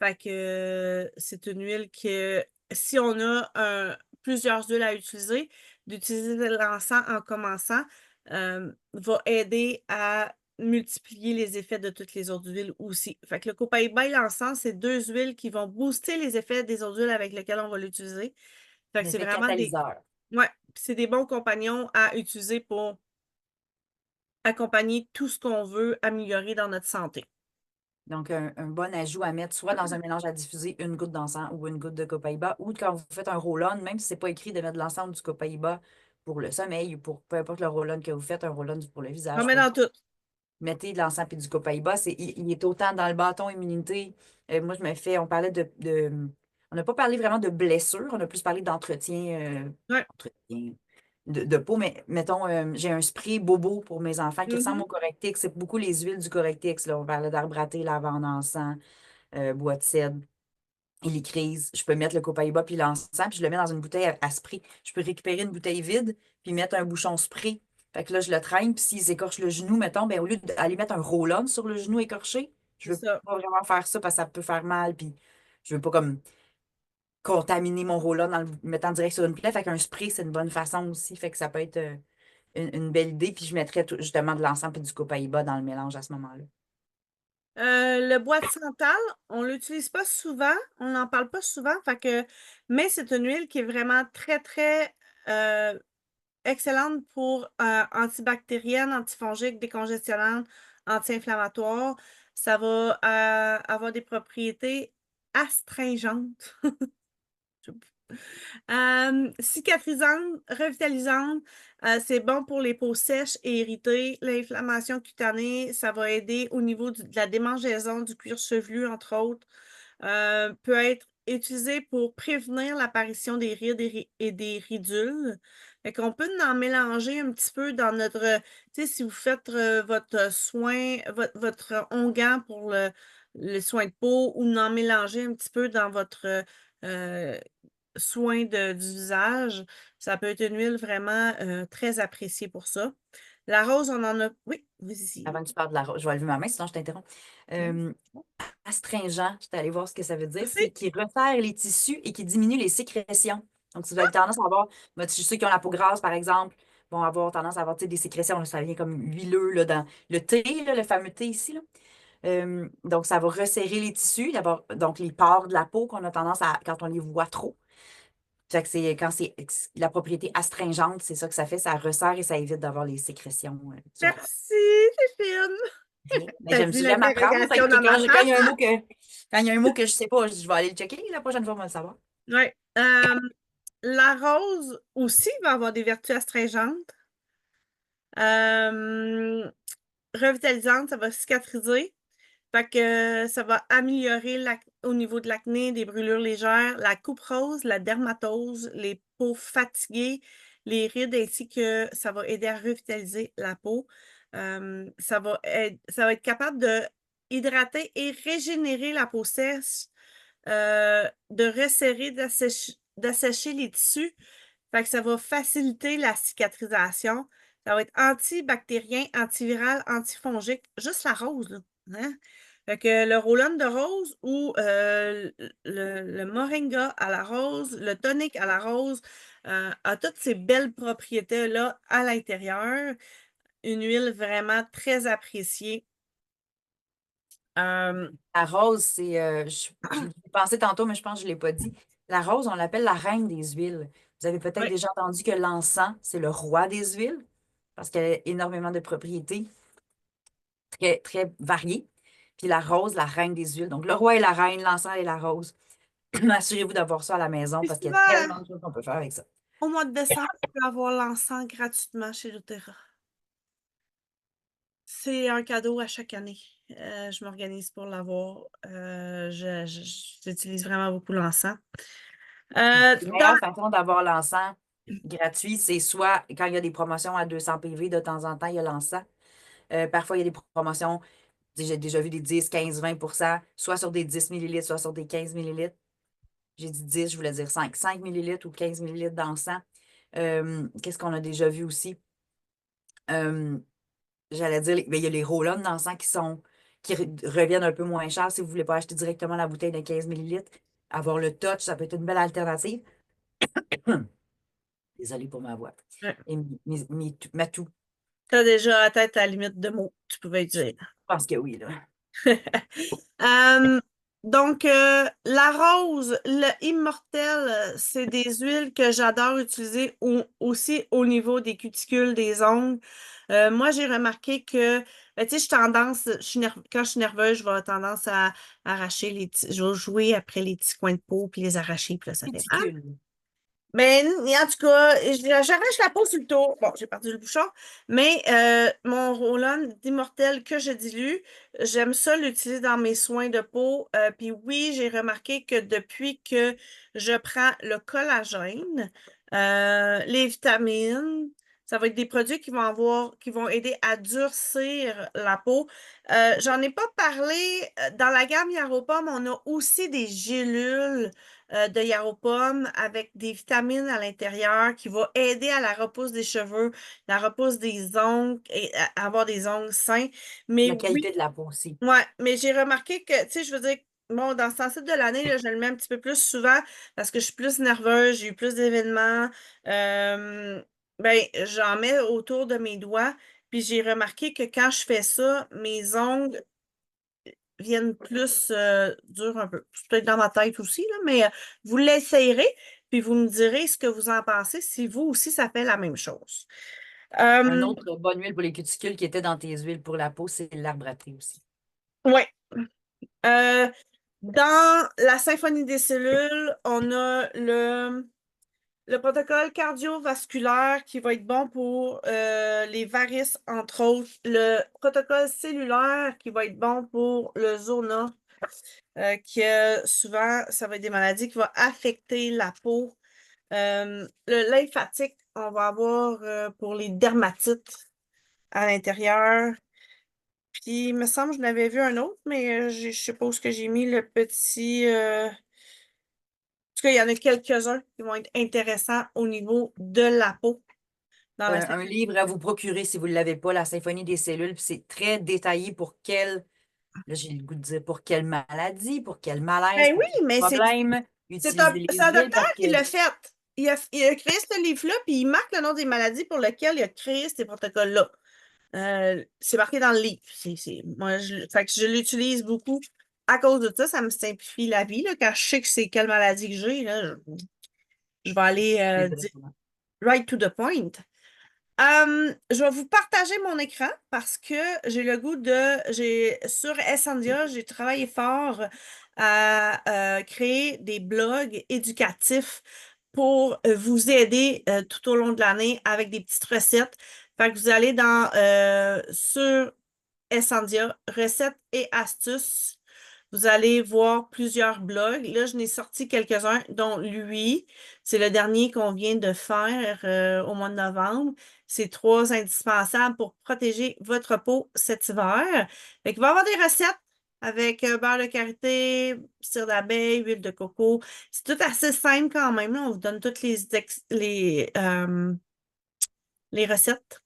Fait que c'est une huile que si on a plusieurs huiles à utiliser, d'utiliser l'encens en commençant va aider à multiplier les effets de toutes les autres huiles aussi. Fait que le copaïba et l'encens, c'est deux huiles qui vont booster les effets des autres huiles avec lesquelles on va l'utiliser. Fait Un que c'est effet vraiment des. catalyseur. Ouais, c'est des bons compagnons à utiliser pour accompagner tout ce qu'on veut améliorer dans notre santé. Donc, un bon ajout à mettre soit dans un mélange à diffuser une goutte d'encens ou une goutte de copaïba, ou quand vous faites un roll-on, même si ce n'est pas écrit de mettre de l'encens ou du copaïba pour le sommeil ou pour peu importe le roll-on que vous faites, un roll-on pour le On visage, met peu dans importe. tout. Mettez de l'encens et du copaïba. Il est autant dans le bâton immunité. Moi, je me fais, on parlait on n'a pas parlé vraiment de blessure, on a plus parlé Ouais. entretien de peau, mais mettons, j'ai un spray bobo pour mes enfants qui ressemble Mhm. au Correctix. C'est beaucoup les huiles du Correctix, là. On parlait d'arbre à thé, lavande, encens, bois de cèdre, hélicryse. Je peux mettre le copaïba puis l'encens, puis je le mets dans une bouteille à spray. Je peux récupérer une bouteille vide, puis mettre un bouchon spray. Fait que là, je le traîne, puis s'ils écorchent le genou, mettons, ben, au lieu d'aller mettre un roll-on sur le genou écorché, je C'est veux ça. pas vraiment faire ça parce que ça peut faire mal, puis je veux pas comme contaminer mon roll-on en le mettant direct sur une plaie. Fait qu'un spray, c'est une bonne façon aussi. Fait que ça peut être une belle idée. Puis je mettrais justement de l'encens et du copaïba dans le mélange à ce moment-là. Le bois de santal, on l'utilise pas souvent, on n'en parle pas souvent, fait que, mais c'est une huile qui est vraiment très, très excellente pour antibactérienne, antifongique, décongestionnante, anti-inflammatoire. Ça va avoir des propriétés astringentes. Cicatrisante, revitalisante, c'est bon pour les peaux sèches et irritées, l'inflammation cutanée, ça va aider au niveau de la démangeaison du cuir chevelu, entre autres. Peut être utilisé pour prévenir l'apparition des rides et des ridules. Fait qu'on peut en mélanger un petit peu dans notre, tu sais, si vous faites votre soin, votre onguent pour le soin de peau ou en mélanger un petit peu dans votre euh, soin du visage. Ça peut être une huile vraiment très appréciée pour ça. La rose, on en a. Oui, vas-y. Avant que tu parles de la rose, je vais lever ma main, sinon je t'interromps. Euh, Astringent, j'étais allée voir ce que ça veut dire, c'est Merci. qui resserre les tissus et qui diminue les sécrétions. Donc, si vous avez tendance à avoir, ceux qui ont la peau grasse, par exemple, vont avoir tendance à avoir tu sais, des sécrétions, là, ça vient comme huileux là, dans le thé, là, le fameux thé ici. Là. Donc, ça va resserrer les tissus, d'abord, donc les pores de la peau qu'on a tendance à, quand on les voit trop. Fait que c'est quand c'est la propriété astringente, c'est ça que ça fait, ça resserre et ça évite d'avoir les sécrétions du ras. Merci, c'est fine. Mais T'as vu j'aime apprendre. Fait l'interrogation que dans ma quand il y a face? un mot que quand il y a un mot que je sais pas, je vais aller le checker. La prochaine fois, on va le savoir. Oui. La rose aussi va avoir des vertus astringentes. Euh, Revitalisante, ça va cicatriser. Fait que ça va améliorer au niveau de l'acné, des brûlures légères, la coupe rose, la dermatose, les peaux fatiguées, les rides, ainsi que ça va aider à revitaliser la peau. Ça va être capable de hydrater et régénérer la peau sèche, de resserrer, d'assécher les tissus. Fait que ça va faciliter la cicatrisation. Ça va être antibactérien, antiviral, antifongique. Juste la rose, là. Hein? Fait que le roll-on de rose ou le moringa à la rose, le tonic à la rose, a toutes ces belles propriétés-là à l'intérieur. Une huile vraiment très appréciée. Euh, La rose, c'est je l'ai pensé tantôt, mais je pense que je ne l'ai pas dit. La rose, on l'appelle la reine des huiles. Vous avez peut-être ouais, déjà entendu que l'encens, c'est le roi des huiles, parce qu'elle a énormément de propriétés très, très variées. Puis la rose, la reine des huiles. Donc le roi et la reine, l'encens et la rose. Assurez-vous d'avoir ça à la maison puis parce qu'il y a souvent, tellement de choses qu'on peut faire avec ça. au mois de décembre, tu peux avoir l'encens gratuitement chez doTERRA. C'est un cadeau à chaque année. Je m'organise pour l'avoir. J'utilise vraiment beaucoup l'encens. La Dans... meilleure façon d'avoir l'encens gratuit, c'est soit quand il y a des promotions à 200 PV, de temps en temps, il y a l'encens. Parfois, il y a des promotions, j'ai déjà vu des 10, 15, 20 soit sur des 10 millilitres, soit sur des 15 millilitres. J'ai dit 10, je voulais dire 5. 5 millilitres ou 15 millilitres d'encens. Qu'est-ce qu'on a déjà vu aussi? Euh, J'allais dire, ben, il y a les roll-on d'encens reviennent un peu moins cher si vous ne voulez pas acheter directement la bouteille de 15 millilitres. Avoir le touch, ça peut être une belle alternative. Désolée pour ma voix. Ouais. Et ma toux, T'as déjà la tête à la limite de mots, tu pouvais dire. je pense que oui, là. Euh, donc, la rose, le immortel, c'est des huiles que j'adore utiliser aussi au niveau des cuticules, des ongles. Moi, j'ai remarqué que, ben, tu sais, quand je suis nerveuse, je vais avoir tendance à arracher je vais jouer après les petits coins de peau puis les arracher, puis là, ça fait mal. Ridicule. Mais en tout cas, j'arrache la peau sur le tour. Bon, j'ai perdu le bouchon. Mais mon roll-on d'immortel que je dilue, j'aime ça l'utiliser dans mes soins de peau. Puis oui, j'ai remarqué que depuis que je prends le collagène, les vitamines, ça va être des produits qui vont aider à durcir la peau. J'en ai pas parlé. Dans la gamme Yaropom, on a aussi des gélules de Yaropom avec des vitamines à l'intérieur qui vont aider à la repousse des cheveux, la repousse des ongles et à avoir des ongles sains. Mais La oui, qualité de la peau aussi. ouais, mais j'ai remarqué que, tu sais, je veux dire, bon, dans ce sens de l'année, là, je le mets un petit peu plus souvent parce que je suis plus nerveuse, j'ai eu plus d'événements. Ben, j'en mets autour de mes doigts. Puis j'ai remarqué que quand je fais ça, mes ongles viennent plus durs un peu. C'est peut-être dans ma tête aussi, là, mais vous l'essayerez, puis vous me direz ce que vous en pensez si vous aussi ça fait la même chose. Un Euh, autre bonne huile pour les cuticules qui était dans tes huiles pour la peau, c'est l'arbre à thé aussi. ouais. Euh, Dans la symphonie des cellules, on a le protocole cardiovasculaire qui va être bon pour les varices, entre autres. Le protocole cellulaire qui va être bon pour le zona, que souvent, ça va être des maladies qui vont affecter la peau. Le lymphatique, on va avoir pour les dermatites à l'intérieur. Puis, il me semble que je n'avais vu un autre, mais je sais pas où ce que j'ai mis le petit. En tout cas, il y en a quelques-uns qui vont être intéressants au niveau de la peau dans la Un livre à vous procurer si vous ne l'avez pas, La Symphonie des cellules, puis c'est très détaillé pour quelle, là j'ai le goût de dire pour quelle maladie, pour quel malaise, Ben oui, pour quel mais problème, utiliser c'est les un huiles docteur parce qui que l'a fait. Il a créé ce livre-là, puis il marque le nom des maladies pour lesquelles il a créé ces protocoles-là. C'est marqué dans le livre. Moi, fait que je l'utilise beaucoup à cause de ça. Ça me simplifie la vie, là, quand je sais que c'est quelle maladie que j'ai, là, je vais aller right to the point. Je vais vous partager mon écran parce que sur Essendia, j'ai travaillé fort à créer des blogs éducatifs pour vous aider tout au long de l'année avec des petites recettes. Fait que vous allez sur Essendia, recettes et astuces. Vous allez voir plusieurs blogs. Là, je n'ai sorti quelques-uns, dont lui. C'est le dernier qu'on vient de faire au mois de novembre. C'est 3 indispensables pour protéger votre peau cet hiver. Fait qu'il va y avoir des recettes avec beurre de karité, cire d'abeille, huile de coco. C'est tout assez simple quand même, là. On vous donne toutes les recettes.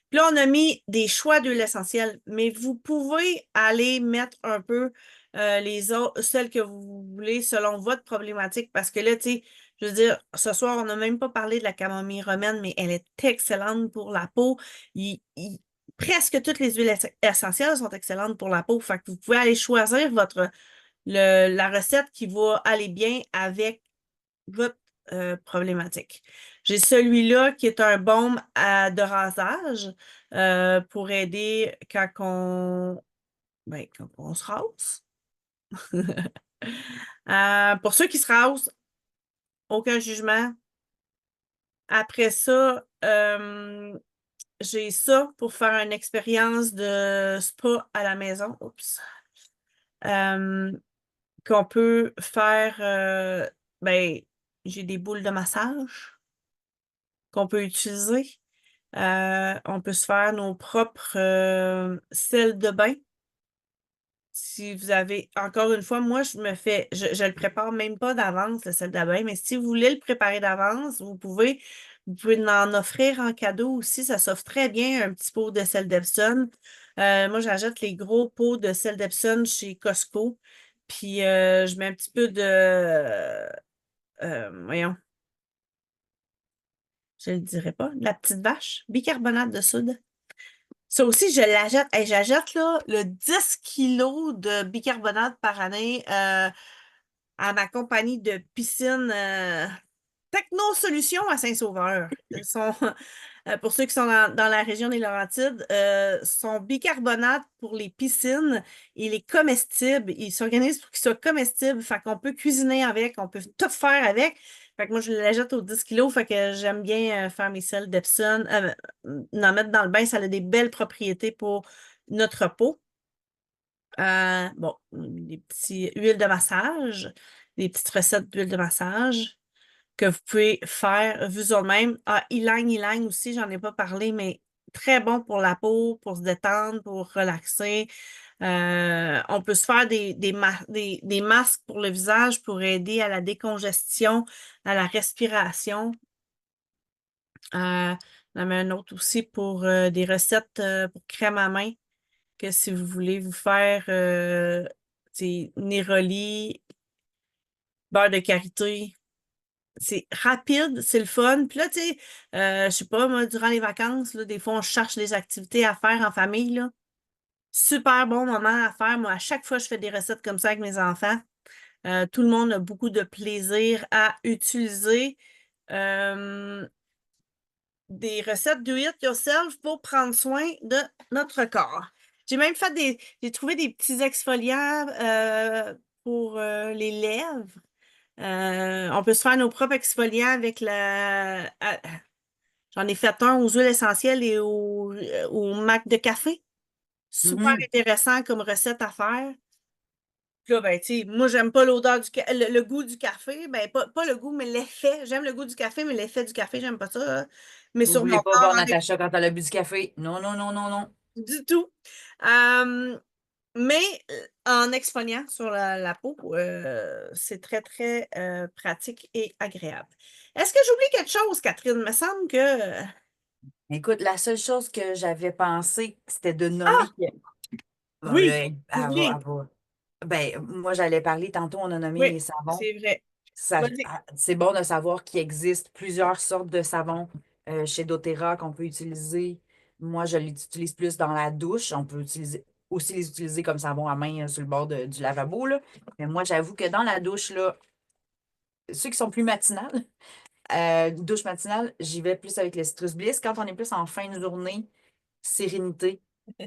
Puis là, on a mis des choix d'huile essentielle, mais vous pouvez aller mettre un peu celles que vous voulez selon votre problématique. Parce que là, tu sais, je veux dire, ce soir, on n'a même pas parlé de la camomille romaine, mais elle est excellente pour la peau. Presque toutes les huiles essentielles sont excellentes pour la peau. Fait que vous pouvez aller choisir la recette qui va aller bien avec votre problématique. J'ai celui-là qui est un baume de rasage pour aider quand on se rase. Pour ceux qui se rasent, aucun jugement. Après ça, j'ai ça pour faire une expérience de spa à la maison. Oups. Euh, qu'on peut faire, ben, j'ai des boules de massage qu'on peut utiliser. On peut se faire nos propres sels de bain. Si vous avez, encore une fois, moi, je le prépare même pas d'avance, le sel de bain, mais si vous voulez le préparer d'avance, vous pouvez en offrir en cadeau aussi. Ça s'offre très bien, un petit pot de sel d'Epsom. Moi, j'achète les gros pots de sel d'Epsom chez Costco. Puis, je mets un petit peu voyons, je ne le dirai pas, de la petite vache, bicarbonate de soude. Ça aussi, je l'achète. Hey, j'achète là, le 10 kilos de bicarbonate par année à ma compagnie de piscine Techno Solutions à Saint-Sauveur. Pour ceux qui sont dans la région des Laurentides, son bicarbonate pour les piscines, il est comestible. Il s'organise pour qu'il soit comestible. Fait qu'on peut cuisiner avec, on peut tout faire avec. Fait que moi, je l'achète aux 10 kilos. Fait que j'aime bien faire mes sels d'Epsom. En mettre dans le bain, ça a des belles propriétés pour notre peau. Bon, des petits huiles de massage, des petites recettes d'huile de massage que vous pouvez faire vous-même. Ylang aussi, j'en ai pas parlé, mais très bon pour la peau, pour se détendre, pour relaxer. On peut se faire des masques pour le visage pour aider à la décongestion, à la respiration. On en a un autre aussi pour des recettes pour crème à main, que si vous voulez vous faire néroli, beurre de karité. C'est rapide, c'est le fun. Puis là, tu sais, je sais pas, moi, durant les vacances, là, des fois, on cherche des activités à faire en famille, là. Super bon moment à faire. Moi, à chaque fois, je fais des recettes comme ça avec mes enfants. Tout le monde a beaucoup de plaisir à utiliser des recettes do it yourself pour prendre soin de notre corps. J'ai trouvé des petits exfoliants pour les lèvres. On peut se faire nos propres exfoliants avec j'en ai fait un aux huiles essentielles et au mac de café. Super Mhm. intéressant comme recette à faire. Puis là, ben, tu sais, moi, j'aime pas l'odeur le goût du café. Ben, pas le goût, mais l'effet. J'aime le goût du café, mais l'effet du café, j'aime pas ça. Mais sur mon N'oubliez pas corps, voir Natacha quand elle a bu du café. Non, non, non, non, non. du tout. Euh, Mais en exfoliant sur la peau, c'est très, très pratique et agréable. Est-ce que j'oublie quelque chose, Catherine? Il me semble que... Écoute, la seule chose que j'avais pensé, c'était de nommer Ah, que bon, là, oui, oublie. Ben, moi, j'allais parler, tantôt, on a nommé Oui, les savons. c'est vrai. Vas-y. C'est bon de savoir qu'il existe plusieurs sortes de savons chez doTERRA qu'on peut utiliser. Moi, je les utilise plus dans la douche. On peut aussi les utiliser comme savon à main sur le bord du lavabo, là. Mais moi, j'avoue que dans la douche, là, ceux qui sont plus matinales, douche matinale, j'y vais plus avec le Citrus Bliss. Quand on est plus en fin de journée, sérénité.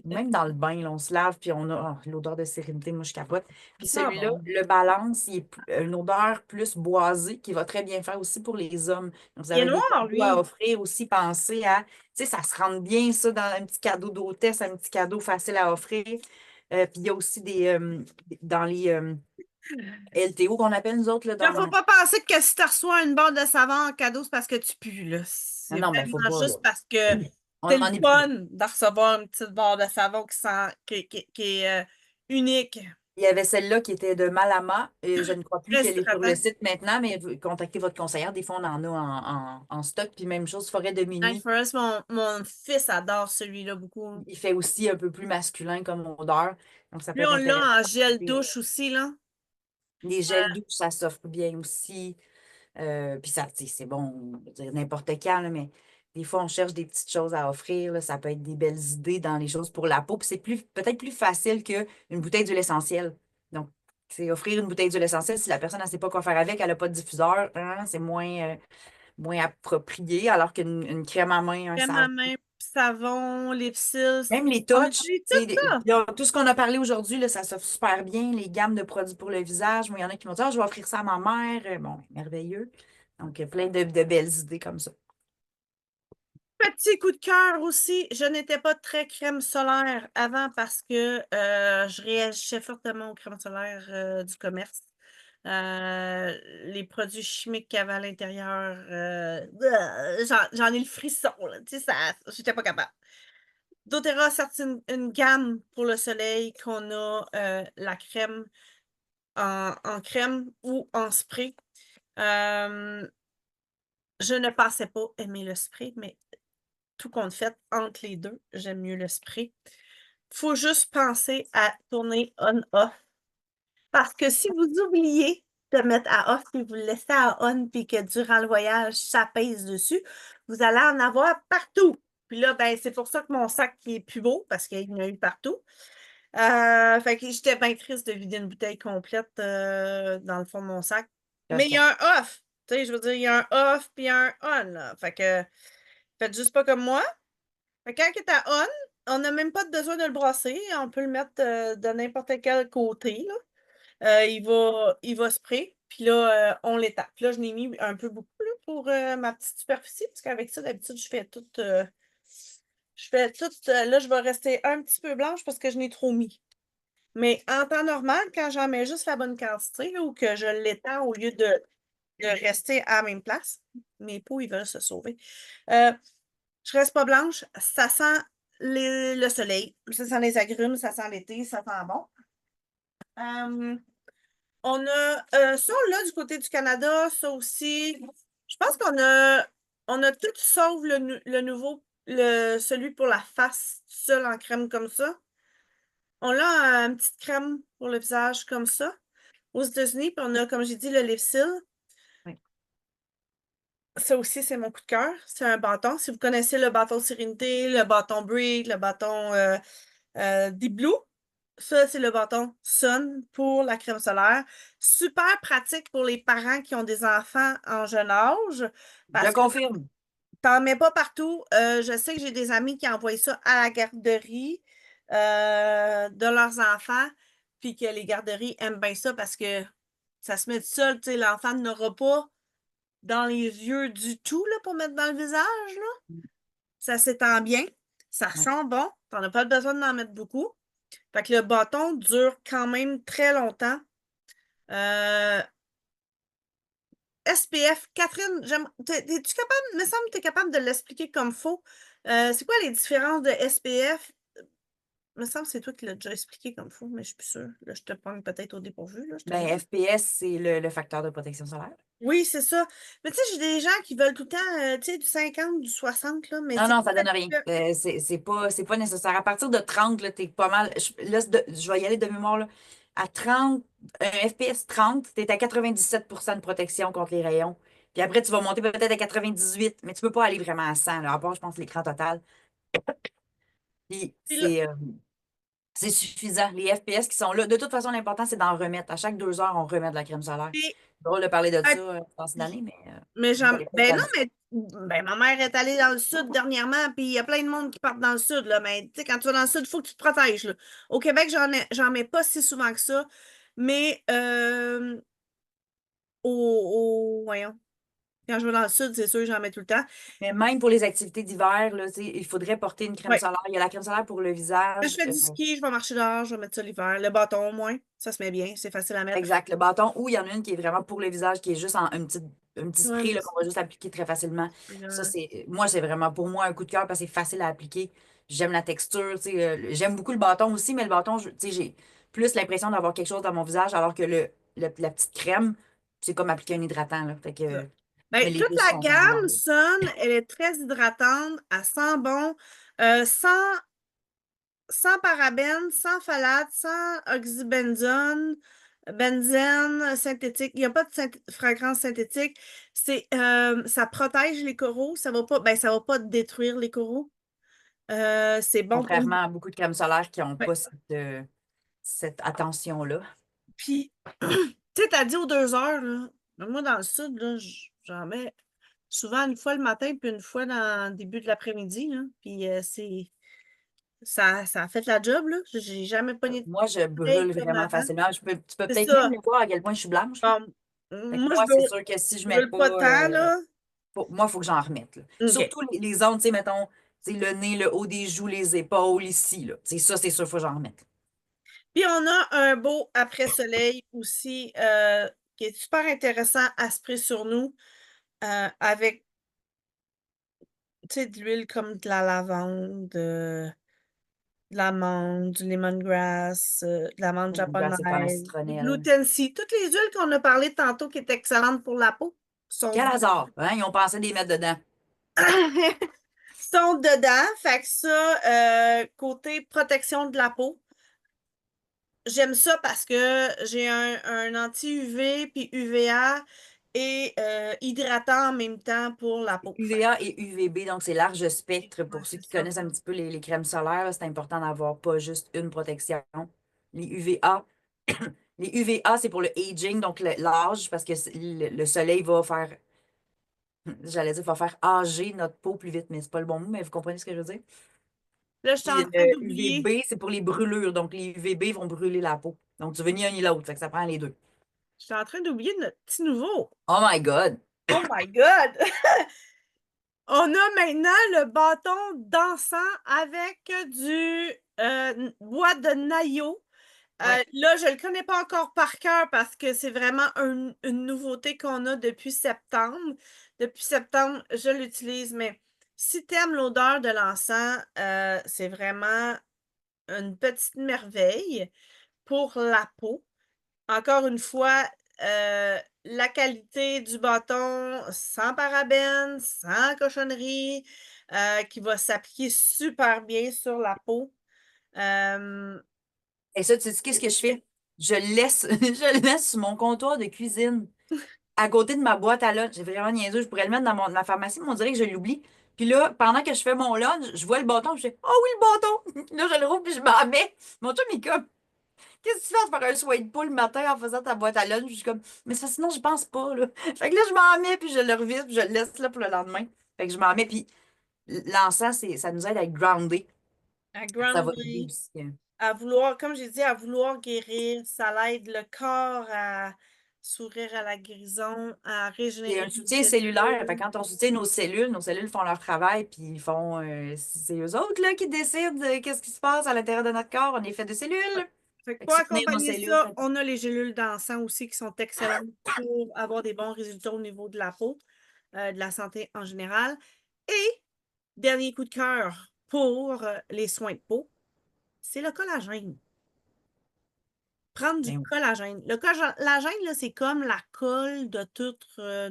Même dans le bain, là, on se lave, puis on a l'odeur de sérénité, moi je capote. Puis Ah celui-là, bon. le balance, il est une odeur plus boisée qui va très bien faire aussi pour les hommes. Donc, vous Il est avez des noir, cadeaux à lui. offrir aussi, pensez à, tu sais, ça se rentre bien ça dans un petit cadeau d'hôtesse, un petit cadeau facile à offrir. Puis il y a aussi dans les LTO qu'on appelle nous autres, là, Là, faut dans... pas penser que si tu reçois une barre de savon en cadeau, c'est parce que tu pues, là. Non, C'est non, ben, faut vraiment pas, là. juste parce que On c'est le n'en est plus là. fun de recevoir une petite barre de savon qui est unique. Il y avait celle-là qui était de Malama. Et je ne crois plus Très qu'elle est sur le hydratant. site maintenant, mais contactez votre conseillère. Des fois, on en a en stock. Puis même chose, Forêt de Night minuit. Forest, mon fils adore celui-là beaucoup. Il fait aussi un peu plus masculin comme odeur. Donc, ça peut Lui, être on intéressant. l'a en gel douche aussi, là. Les gels doux, ça s'offre bien aussi. Puis ça, tu sais, c'est bon, je veux dire, n'importe quand, là, mais des fois, on cherche des petites choses à offrir, là. Ça peut être des belles idées dans les choses pour la peau. Puis c'est peut-être plus facile qu'une bouteille d'huile essentielle. Donc, c'est offrir une bouteille d'huile essentielle. Si la personne ne sait pas quoi faire avec, elle n'a pas de diffuseur, hein, c'est moins approprié. Alors qu'une crème à main, un Crème à savon. main, savon, lipsil. Même les On touchs, utilise tu sais, tout ça. tout ce qu'on a parlé aujourd'hui, là, ça s'offre super bien. Les gammes de produits pour le visage. Moi, il y en a qui m'ont dit, ah, je vais offrir ça à ma mère. Bon, merveilleux. Donc, plein de belles idées comme ça. Petit coup de cœur aussi, je n'étais pas très crème solaire avant parce que je réagissais fortement aux crèmes solaires du commerce. Les produits chimiques qu'il y avait à l'intérieur, j'en ai le frisson, là. Tu sais, ça, j'étais pas capable. doTERRA a sorti une gamme pour le soleil qu'on a la crème en crème ou en spray. Euh, je ne pensais pas aimer le spray, mais tout compte fait, entre les deux, j'aime mieux le spray. Faut juste penser à tourner on-off. Parce que si vous oubliez de mettre à off puis vous le laissez à on puis que durant le voyage, ça pèse dessus, vous allez en avoir partout. Puis là, ben, c'est pour ça que mon sac qui est plus beau parce qu'il y en a eu partout. Fait que j'étais bien triste de vider une bouteille complète dans le fond de mon sac. Mais il y OK. a un off. Tu sais, je veux dire, il y a un off puis un on, là. Fait que faites juste pas comme moi. Fait que quand il est à on n'a même pas besoin de le brasser. On peut le mettre de n'importe quel côté, là. Il va spray. Puis là, on l'étape. Puis là, je l'ai mis un peu beaucoup là, pour ma petite superficie. Parce qu'avec ça, d'habitude, là, je vais rester un petit peu blanche parce que je n'ai trop mis. Mais en temps normal, quand j'en mets juste la bonne quantité là, ou que je l'étends au lieu de rester à la même place, mes peaux, ils veulent se sauver. Euh, je reste pas blanche. Ça sent le soleil. Ça sent les agrumes. Ça sent l'été. Ça sent bon. Euh, on a ça, là, du côté du Canada, ça aussi. Je pense on a tout sauf le nouveau, celui pour la face, seul en crème comme ça. On a une petite crème pour le visage comme ça aux États-Unis. Puis on a, comme j'ai dit, le Lip Seal. Oui. Ça aussi, c'est mon coup de cœur. C'est un bâton. Si vous connaissez le bâton Sérénité, le bâton Brick, le bâton Deep Blue, ça, c'est le bâton Sun pour la crème solaire. Super pratique pour les parents qui ont des enfants en jeune âge Je parce que confirme. t'en mets pas partout. Je sais que j'ai des amis qui envoient ça à la garderie de leurs enfants, puis que les garderies aiment bien ça parce que ça se met tout seul. Tu sais, l'enfant n'aura pas dans les yeux du tout là, pour mettre dans le visage. Là. Ça s'étend bien. Ça Oui. sent bon. T'en as pas besoin d'en mettre beaucoup. Fait que le bâton dure quand même très longtemps. Euh, SPF, Catherine, es-tu capable, me semble que tu es capable de l'expliquer comme faut. C'est quoi les différences de SPF? Il me semble que c'est toi qui l'as déjà expliqué comme faut, mais je suis plus sûre. Là, je te prends peut-être au dépourvu, là, je Ben, t'avoue. FPS, c'est le facteur de protection solaire. Oui, c'est ça. Mais tu sais, j'ai des gens qui veulent tout le temps, tu sais, du 50, du 60, là, mais Non, tu non, ça sais, donne rien. C'est pas nécessaire. À partir de 30 là, t'es pas mal. Là, je vais y aller de mémoire, là. À 30, un FPS 30, t'es à 97% de protection contre les rayons. Puis après, tu vas monter peut-être à 98, mais tu peux pas aller vraiment à 100, là, à part, je pense, l'écran total. Puis puis là, c'est suffisant. Les FPS qui sont là. De toute façon, l'important, c'est d'en remettre. À chaque 2 heures, on remet de la crème solaire. puis, C'est drôle de parler de ça ouais, dans cette année, mais mais je le répète ben non, jamais. mais ben, ma mère est allée dans le sud dernièrement, puis il y a plein de monde qui partent dans le sud, là, mais tu sais, quand tu vas dans le sud, il faut que tu te protèges, là. Au Québec, j'en mets pas si souvent que ça, mais voyons, quand je vais dans le sud, c'est sûr que j'en mets tout le temps. Mais même pour les activités d'hiver, là, tu sais, il faudrait porter une crème Ouais. solaire. Il y a la crème solaire pour le Quand je visage. fais du ski, je vais marcher dehors, je vais mettre ça l'hiver. Le bâton, au moins, ça se met bien, c'est facile à mettre. Exact, le bâton. Ou il y en a une qui est vraiment pour le visage, qui est juste un petit Ouais, spray là, qu'on va juste appliquer très facilement. Ça, euh, moi, c'est vraiment pour moi un coup de cœur parce que c'est facile à appliquer. J'aime la texture, tu sais, j'aime beaucoup le bâton aussi, mais le bâton, tu sais, j'ai plus l'impression d'avoir quelque chose dans mon visage, alors que la petite crème, c'est comme appliquer un hydratant, là. Fait ça. que, mais Ben, les toute deux la sont gamme merveilleux. Sun, elle est très hydratante, elle sent bon, sans, sans parabènes, sans phtalates, sans oxybenzone, benzène synthétique. Il n'y a pas de fragrance synthétique. Ça protège les coraux. Ça va pas détruire les coraux. C'est bon pour nous. Contrairement à beaucoup de crèmes solaires qui n'ont Ouais. pas cette attention-là. Puis, tu sais, t'as dit aux 2 heures, là. Mais moi, dans le sud, là, j'en mets souvent une fois le matin, puis une fois dans le début de l'après-midi, là. Puis, ça a fait la job, là. J'ai jamais pogné de Moi, je soleil brûle comme vraiment avant. facilement. Tu peux C'est peut-être même ça. le voir à quel point je suis blanche, là. Bon, Fait que moi, moi, c'est sûr que si je je mets brûle pas pas, tant, là. moi, il faut que j'en remette, là. OK. Surtout les zones, tu sais, mettons, tu sais, le nez, le haut des joues, les épaules, ici, là. C'est ça, c'est sûr, il faut que j'en remette. Puis, on a un beau après-soleil aussi, qui est super intéressant à spray sur nous, avec, tu sais, de l'huile comme de la lavande, de l'amande, du lemongrass, de l'amande Grâce, c'est pas ma japonaise, du citronnelle. gluten seed. Toutes les huiles qu'on a parlé tantôt qui étaient excellentes pour la peau sont, Quel hasard, hein? Ils ont pensé des mettre dedans. sont dedans. Fait que ça, côté protection de la peau, j'aime ça parce que j'ai un anti-UV puis UVA et hydratant en même temps pour la peau. Fait UVA et UVB, donc c'est large que, spectre. ouais, Pour ceux c'est qui ça. connaissent un petit peu les crèmes solaires, là, c'est important d'avoir pas juste une protection. Les UVA, les UVA, c'est pour le aging, donc l'âge, parce que le soleil va faire, j'allais dire, va faire âger notre peau plus vite, mais c'est pas le bon mot, mais vous comprenez ce que je veux dire? Là, je suis en Puis train d'oublier. UVB, c'est pour les brûlures, donc les UVB vont brûler la peau. Donc tu veux ni un ni l'autre, fait que ça prend les deux. Je suis en train d'oublier notre petit nouveau. Oh my God! Oh my God! On a maintenant le bâton dansant avec du bois de naïo. Ouais, Là, je ne le connais pas encore par cœur parce que c'est vraiment une nouveauté qu'on a depuis septembre. Depuis septembre, je l'utilise, mais si tu aimes l'odeur de l'encens, c'est vraiment une petite merveille pour la peau. Encore une fois, la qualité du bâton sans parabènes, sans cochonnerie, qui va s'appliquer super bien sur la peau. Euh, et ça, tu sais qu'est-ce que je fais? Je le laisse sur mon comptoir de cuisine, à côté de ma boîte à lunch. C'est vraiment niaiseux. Je pourrais le mettre dans ma pharmacie, mais on dirait que je l'oublie. Puis là, pendant que je fais mon lunch, je vois le bâton, je fais oh oui, le bâton! Là, je le rouvre, puis je m'en mets. Mon chum, il est comme qu'est-ce que tu fais à faire un sweat pool le matin en faisant ta boîte à lunch? Je suis comme mais c'est parce que sinon, je pense pas, là. Fait que là, je m'en mets, puis je le revise, puis je le laisse là pour le lendemain. Fait que je m'en mets, puis l'encens, ça nous aide à être groundé. à Ça va aider grounder, aussi, hein. à vouloir, comme j'ai dit, à vouloir guérir. Ça l'aide le corps à s'ouvrir à la guérison, à C'est régénérer un les soutien cellulaire. Fait cellules. que quand on soutient nos cellules font leur travail, puis ils font. C'est eux autres là, qui décident qu'est-ce qui se passe à l'intérieur de notre corps. On est fait de Ouais. cellules. Fait que Fait que pour soutenir nos accompagner cellules, ça, on a les gélules d'encens aussi qui sont excellentes pour avoir des bons résultats au niveau de la peau, de la santé en général. Et dernier coup de cœur pour les soins de peau. C'est le collagène. Prendre du Ben, collagène. Le collagène, là, c'est comme la colle de tous de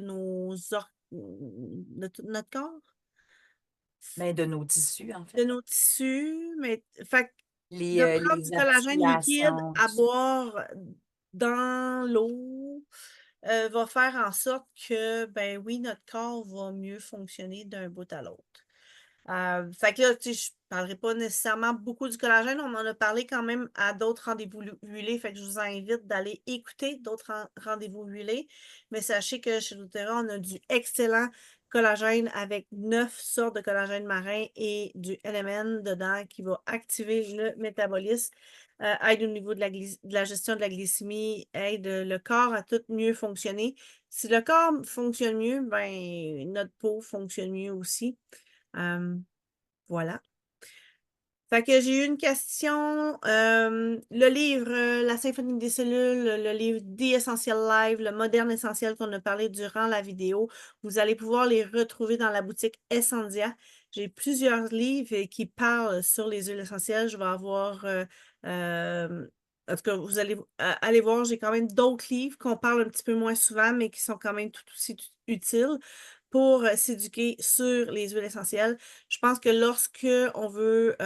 tout notre corps, ben, de nos tissus, en de fait. nos tissus, mais fait que de prendre du Les collagène liquide articulations, à tout ça. boire dans l'eau va faire en sorte que, ben oui, notre corps va mieux fonctionner d'un bout à l'autre. Fait que là, tu sais, je parlerai pas nécessairement beaucoup du collagène. On en a parlé quand même à d'autres rendez-vous huilés. Fait que je vous invite d'aller écouter d'autres rendez-vous huilés. Mais sachez que chez doTERRA, on a du excellent collagène avec 9 sortes de collagène marin et du NMN dedans qui va activer le métabolisme, aide au niveau de de la gestion de la glycémie, aide le corps à tout mieux fonctionner. Si le corps fonctionne mieux, ben notre peau fonctionne mieux aussi. Voilà. Fait que j'ai eu une question. Le livre La symphonie des cellules, le livre The Essential Live, le moderne essentiel qu'on a parlé durant la vidéo, vous allez pouvoir les retrouver dans la boutique Essendia. J'ai plusieurs livres qui parlent sur les huiles essentielles. Je vais avoir, en tout cas, vous allez aller voir, j'ai quand même d'autres livres qu'on parle un petit peu moins souvent, mais qui sont quand même tout aussi utiles pour s'éduquer sur les huiles essentielles. Je pense que lorsque on veut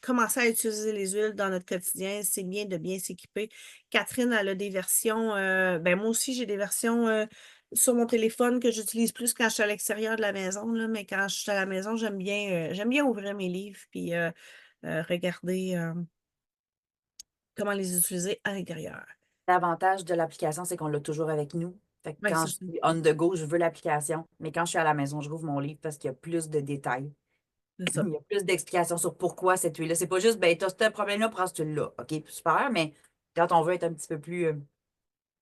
commencer à utiliser les huiles dans notre quotidien, c'est bien de bien s'équiper. Catherine, elle a des versions, ben moi aussi j'ai des versions sur mon téléphone que j'utilise plus quand je suis à l'extérieur de la maison, là, mais quand je suis à la maison, j'aime bien ouvrir mes livres puis regarder comment les utiliser à l'intérieur. L'avantage de l'application, c'est qu'on l'a toujours avec nous. Fait que Oui, quand ça, je suis on the go, je veux l'application. Mais quand je suis à la maison, je rouvre mon livre parce qu'il y a plus de détails. c'est ça. Il y a plus d'explications sur pourquoi cette huile-là. C'est pas juste, ben, t'as ce problème-là, prends cette huile-là. OK, super, mais quand on veut être un petit peu plus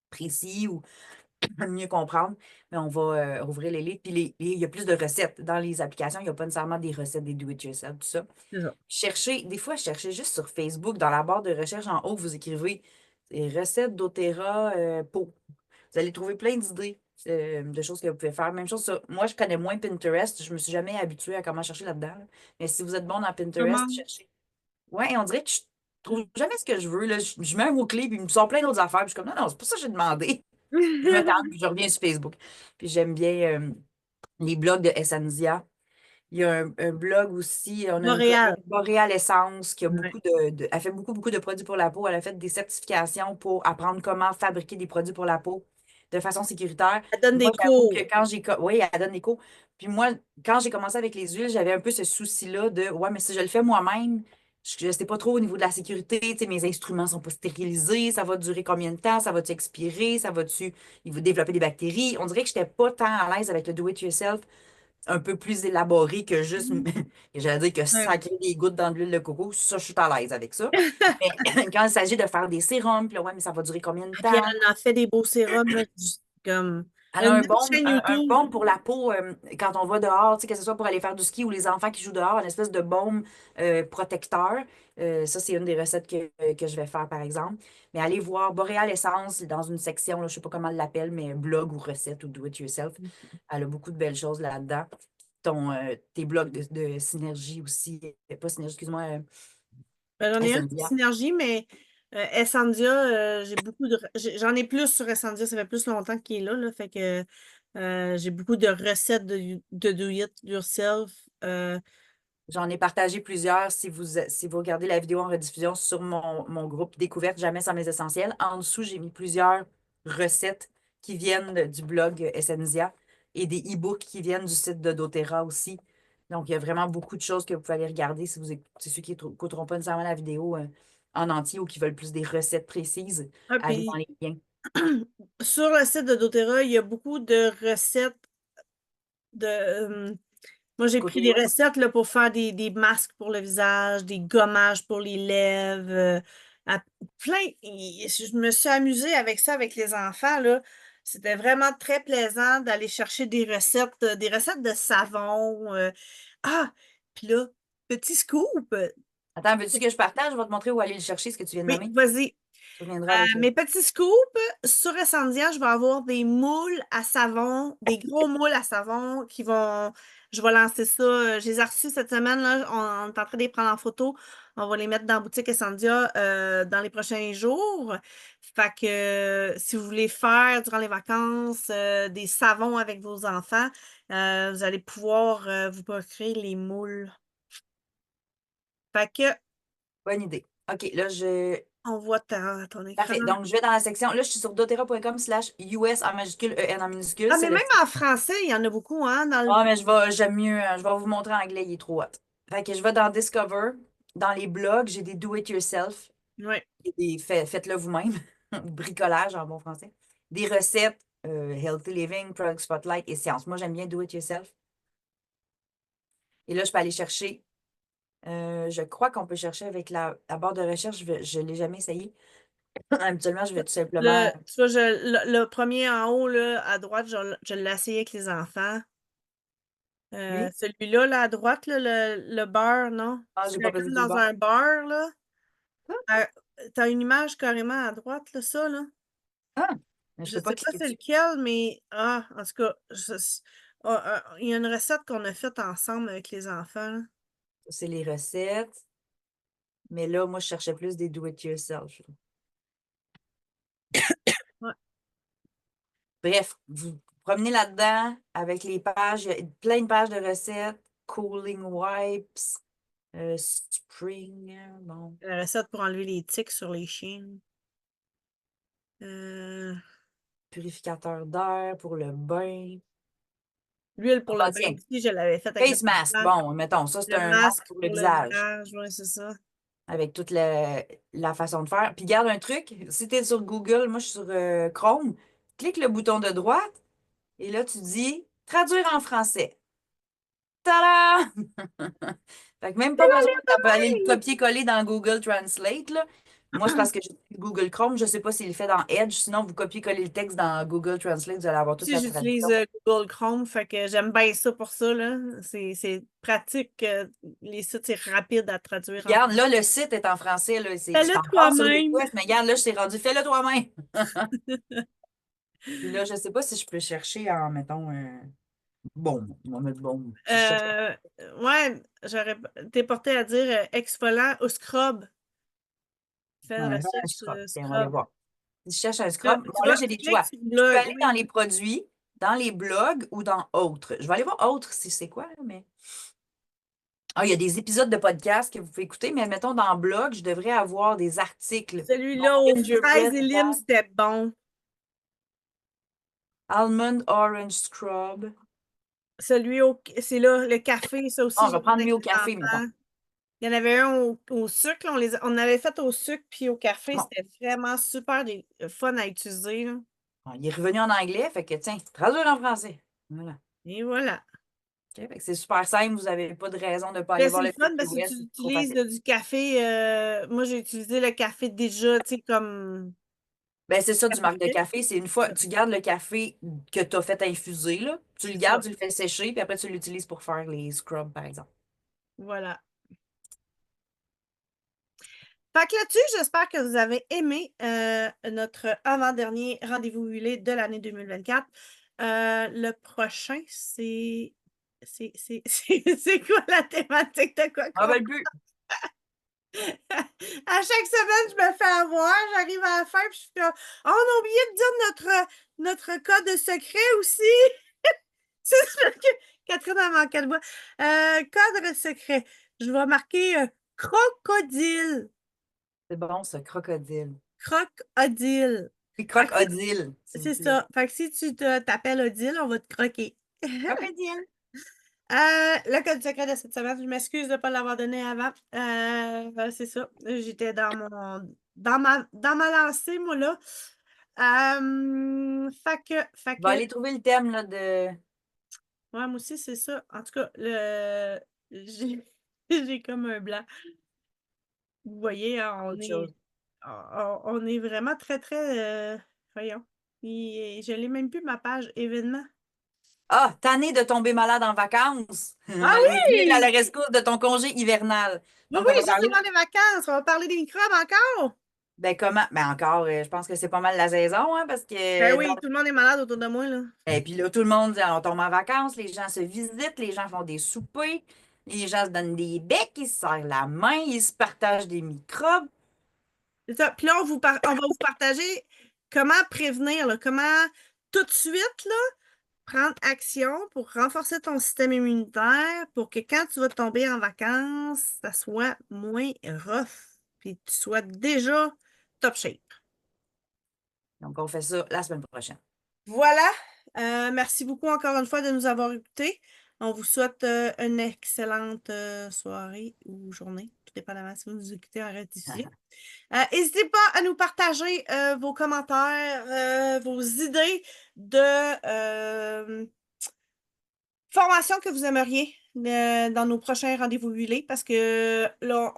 précis ou mieux comprendre, mais on va rouvrir les livres. Puis il y a plus de recettes. Dans les applications, il n'y a pas nécessairement des recettes, des do-it-yourself, tout ça. C'est ça. Des fois, cherchez juste sur Facebook, dans la barre de recherche en haut, vous écrivez recettes d'Otera peau. Vous allez trouver plein d'idées de choses que vous pouvez faire. Même chose sur, moi, je connais moins Pinterest. Je me suis jamais habituée à comment chercher là-dedans, là. Mais si vous êtes bon dans Pinterest, Comment? cherchez. Ouais, on dirait que je trouve jamais ce que je veux, là. Je mets un mot-clé, puis il me sort plein d'autres affaires. Puis je suis comme, non, non, c'est pas ça que j'ai demandé. Je me calme, puis je reviens sur Facebook. Puis j'aime bien les blogs de Essentia. Il y a un blog aussi, on a une collègue, Montréal. Boréal Essence, qui a Ouais. beaucoup elle fait beaucoup de produits pour la peau. Elle a fait des certifications pour apprendre comment fabriquer des produits pour la peau de façon sécuritaire. Elle donne Moi, des j'avoue que cours. oui, elle donne des cours. Puis moi, quand j'ai commencé avec les huiles, j'avais un peu ce souci-là de, ouais, mais si je le fais moi-même, je ne sais pas trop au niveau de la sécurité, tu sais, mes instruments ne sont pas stérilisés, ça va durer combien de temps, ça va-tu expirer, il va développer des bactéries. On dirait que je n'étais pas tant à l'aise avec le do-it-yourself un peu plus élaboré que juste, j'allais dire que Ouais. sacrer des gouttes dans de l'huile de coco, ça, je suis à l'aise avec ça. Mais quand il s'agit de faire des sérums, puis là, ouais, mais ça va durer combien de Et puis, temps? elle en a fait des beaux sérums, là, comme Elle a une belle chaîne un YouTube. baume pour la peau quand on va dehors, tu sais, que ce soit pour aller faire du ski ou les enfants qui jouent dehors, une espèce de baume protecteur. Ça, c'est une des recettes que je vais faire, par exemple. Mais allez voir Boréal Essence dans une section, là, je ne sais pas comment elle l'appelle, mais blog ou recette ou do it yourself. Elle a beaucoup de belles choses là-dedans. Tes blogs de synergie aussi, pas synergie, excuse-moi, Ben, j'en ai un sur Essentia. Synergie, mais Essendia, j'en ai plus sur Essendia, ça fait plus longtemps qu'il est là, fait que j'ai beaucoup de recettes de do it yourself. J'en ai partagé plusieurs. Si vous regardez la vidéo en rediffusion sur mon groupe Découverte Jamais sans mes essentiels, en dessous, j'ai mis plusieurs recettes qui viennent du blog Essentia et des e-books qui viennent du site de doTERRA aussi. Donc, il y a vraiment beaucoup de choses que vous pouvez aller regarder si vous écoutez ceux qui n'écouteront pas nécessairement la vidéo en entier ou qui veulent plus des recettes précises. Ah, Allez dans puis les liens. sur le site de doTERRA, il y a beaucoup de recettes de. Moi, j'ai pris Côté des web, recettes là, pour faire des masques pour le visage, des gommages pour les lèvres, à- plein. Je me suis amusée avec ça avec les enfants, là. C'était vraiment très plaisant d'aller chercher des recettes de savon. Ah, puis là, petit scoop. attends, veux-tu que je partage? Je vais te montrer où aller le chercher, ce que tu viens de Oui, nommer. vas-y. Tu reviendras avec Mes petits scoops, sur Essendia, je vais avoir des moules à savon, des gros moules à savon qui vont je vais lancer ça. Je les ai reçus cette semaine, là. On est en train de les prendre en photo. On va les mettre dans la boutique Essendia dans les prochains jours. Fait que si vous voulez faire durant les vacances des savons avec vos enfants, vous allez pouvoir vous procurer les moules. Fait que Bonne idée. OK, là, je. on voit ton écran. Parfait. Donc, je vais dans la section. Là, je suis sur doTERRA.com/US en majuscule, EN en minuscule. Ah, C'est mais le même site. en français, il y en a beaucoup, hein, dans le... Ah, mais j'aime mieux, je vais vous montrer en anglais, il est trop hot. Fait que je vais dans Discover, dans les blogs, j'ai des do-it-yourself, Ouais. faites-le vous-même, bricolage en bon français. Des recettes, Healthy Living, Product Spotlight et Science. Moi, j'aime bien do-it-yourself. Et là, je peux aller chercher. Je crois qu'on peut chercher avec la barre de recherche. Je ne l'ai jamais essayé. Habituellement, je vais tout simplement. Tu vois, le premier en haut, là, à droite, je l'ai essayé avec les enfants. Lui? Celui-là, là, à droite, là, le beurre, non? Ah, j'ai pas C'est pesé comme sur le dans bord. un beurre, là. Ah, Euh, T'as une image carrément à droite, là, ça, là. ah, mais je Je peux pas sais pas cliquer c'est dessus. lequel, mais en tout cas, il y a une recette qu'on a faite ensemble avec les enfants, là. C'est les recettes. Mais là, moi, je cherchais plus des do-it-yourself. Ouais. Bref, vous promenez là-dedans avec les pages, il y a plein de pages de recettes, cooling wipes, spring, bon, La recette pour enlever les tiques sur les chiens. Euh, purificateur d'air pour le bain. L'huile pour le Ah, bain tiens, aussi, je l'avais faite avec le face mask. visage. Bon, mettons, ça, c'est Le un masque masque pour le pour le visage visage, oui, c'est ça. avec toute la façon de faire. Puis, garde un truc, si tu es sur Google, moi, je suis sur Chrome, clique le bouton de droite et là, tu dis traduire en français. Tada! Fait que même pas besoin d'aller le copier-coller dans Google Translate, là. Moi, c'est parce que j'ai Google Chrome. Je ne sais pas s'il le fait dans Edge. Sinon, vous copiez-coller le texte dans Google Translate, vous allez avoir toute Si la j'utilise traduction. Google Chrome, fait que j'aime bien ça pour ça, là. C'est pratique. Les sites, c'est rapide à traduire en Regarde, là, le site est en français. Là. C'est fais-le encore sur toi-même. request, mais regarde, là, je t'ai rendu. Fais-le toi-même. Puis là, je ne sais pas si je peux chercher en, mettons, bon. On va mettre bon. Si je cherche. Euh, ouais, j'aurais été porté à dire exfoliant ou scrub. Fais une Non, mais pas un recherche scrub. Tiens, on va aller scrub. voir. Si je cherche un Là, scrub, bon, tu là, vois, j'ai tu des cliques choix. sur Je peux là, aller dans oui. les produits, dans les blogs ou dans autres. Je vais aller voir autres si c'est quoi, là, mais. Ah, il y a des épisodes de podcast que vous pouvez écouter, mais mettons dans le blog, je devrais avoir des articles. Donc, Celui-là aux fraises gingerbread et limes, dye, c'était bon. almond orange scrub. C'est là, le café, ça Ah, aussi, on va j'ai fait prendre lui avec au les café, mettons. enfants. Il y en avait un au sucre, là, on avait fait au sucre puis au café. Bon, C'était vraiment super fun à utiliser, là. bon, il est revenu en anglais, fait que tiens, traduire en français. Voilà. Et voilà. OK, fait que c'est super simple, vous n'avez pas de raison de ne pas aller Ben, voir c'est le le fun site parce que tu web, c'est trop utilises facile. du café. Moi, j'ai utilisé le café déjà, tu sais, comme Ben, c'est ça du café marque de filtre. café. C'est une fois, tu gardes le café que tu as fait infuser, là, tu le C'est gardes, ça. tu le fais sécher, puis après tu l'utilises pour faire les scrubs, par exemple. Voilà. Fait que là-dessus, j'espère que vous avez aimé notre avant-dernier rendez-vous huilé de l'année 2024. Le prochain, c'est quoi la thématique de quoi Ah qu'on... ben le but! À chaque semaine, je me fais avoir, j'arrive à la fin, puis je suis comme, oh, on a oublié de dire notre code secret aussi. C'est sûr que Catherine a manqué de voix. Code secret. Je vais marquer crocodile. C'est bon, ce crocodile. Crocodile. Puis Fait que crocodile, s'il vous c'est plaît. ça. Fait que si tu t'appelles Odile, on va te croquer. Crocodile. Le code secret de cette semaine, je m'excuse de ne pas l'avoir donné avant. C'est ça. J'étais dans ma lancée, moi, là. Fait Je vais que, aller trouver le thème là, de ouais, moi aussi, c'est ça. En tout cas, j'ai j'ai comme un blanc. Vous voyez, hein, autre chose. on est vraiment très, très, voyons. Je l'ai même plus, ma page événements. Ah, tanné de tomber malade en vacances. Ah Viens à la oui! rescousse de ton congé hivernal. Oui, Donc, oui, on va juste parler. avant les vacances, on va parler des microbes encore. Ben comment? Ben encore, je pense que c'est pas mal la saison, hein, parce Ben que oui, tout le monde est malade autour de moi, là. et puis là, tout le monde, on tombe en vacances, les gens se visitent, les gens font des soupers, les gens se donnent des becs, ils se serrent la main, ils se partagent des microbes. C'est ça. Puis là, on va vous partager comment prévenir, là, comment tout de suite, là, prendre action pour renforcer ton système immunitaire pour que quand tu vas tomber en vacances, ça soit moins rough, puis tu sois déjà top shape. Donc, on fait ça la semaine prochaine. Voilà. Merci beaucoup encore une fois de nous avoir écoutés. On vous souhaite une excellente soirée ou journée, tout dépendamment si vous nous écoutez en rediffusion. N'hésitez pas à nous partager vos commentaires, vos idées de formations que vous aimeriez dans nos prochains rendez-vous huilés parce que là,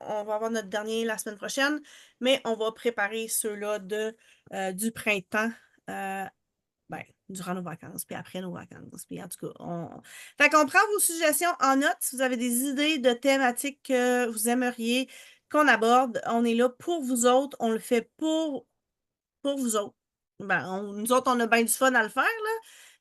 on va avoir notre dernier la semaine prochaine, mais on va préparer ceux-là du printemps. euh, ben, durant nos vacances, puis après nos vacances. Puis en tout cas, Fait qu'on prend vos suggestions en note. Si vous avez des idées de thématiques que vous aimeriez qu'on aborde, on est là pour vous autres. On le fait pour vous autres. Ben, nous autres, on a bien du fun à le faire, là.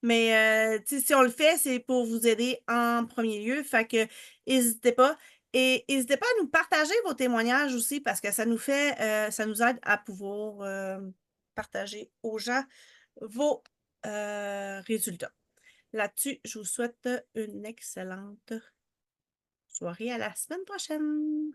Mais tu sais, si on le fait, c'est pour vous aider en premier lieu. Fait que n'hésitez pas. Et n'hésitez pas à nous partager vos témoignages aussi parce que ça nous aide à pouvoir partager aux gens vos résultats. Là-dessus, je vous souhaite une excellente soirée. À la semaine prochaine.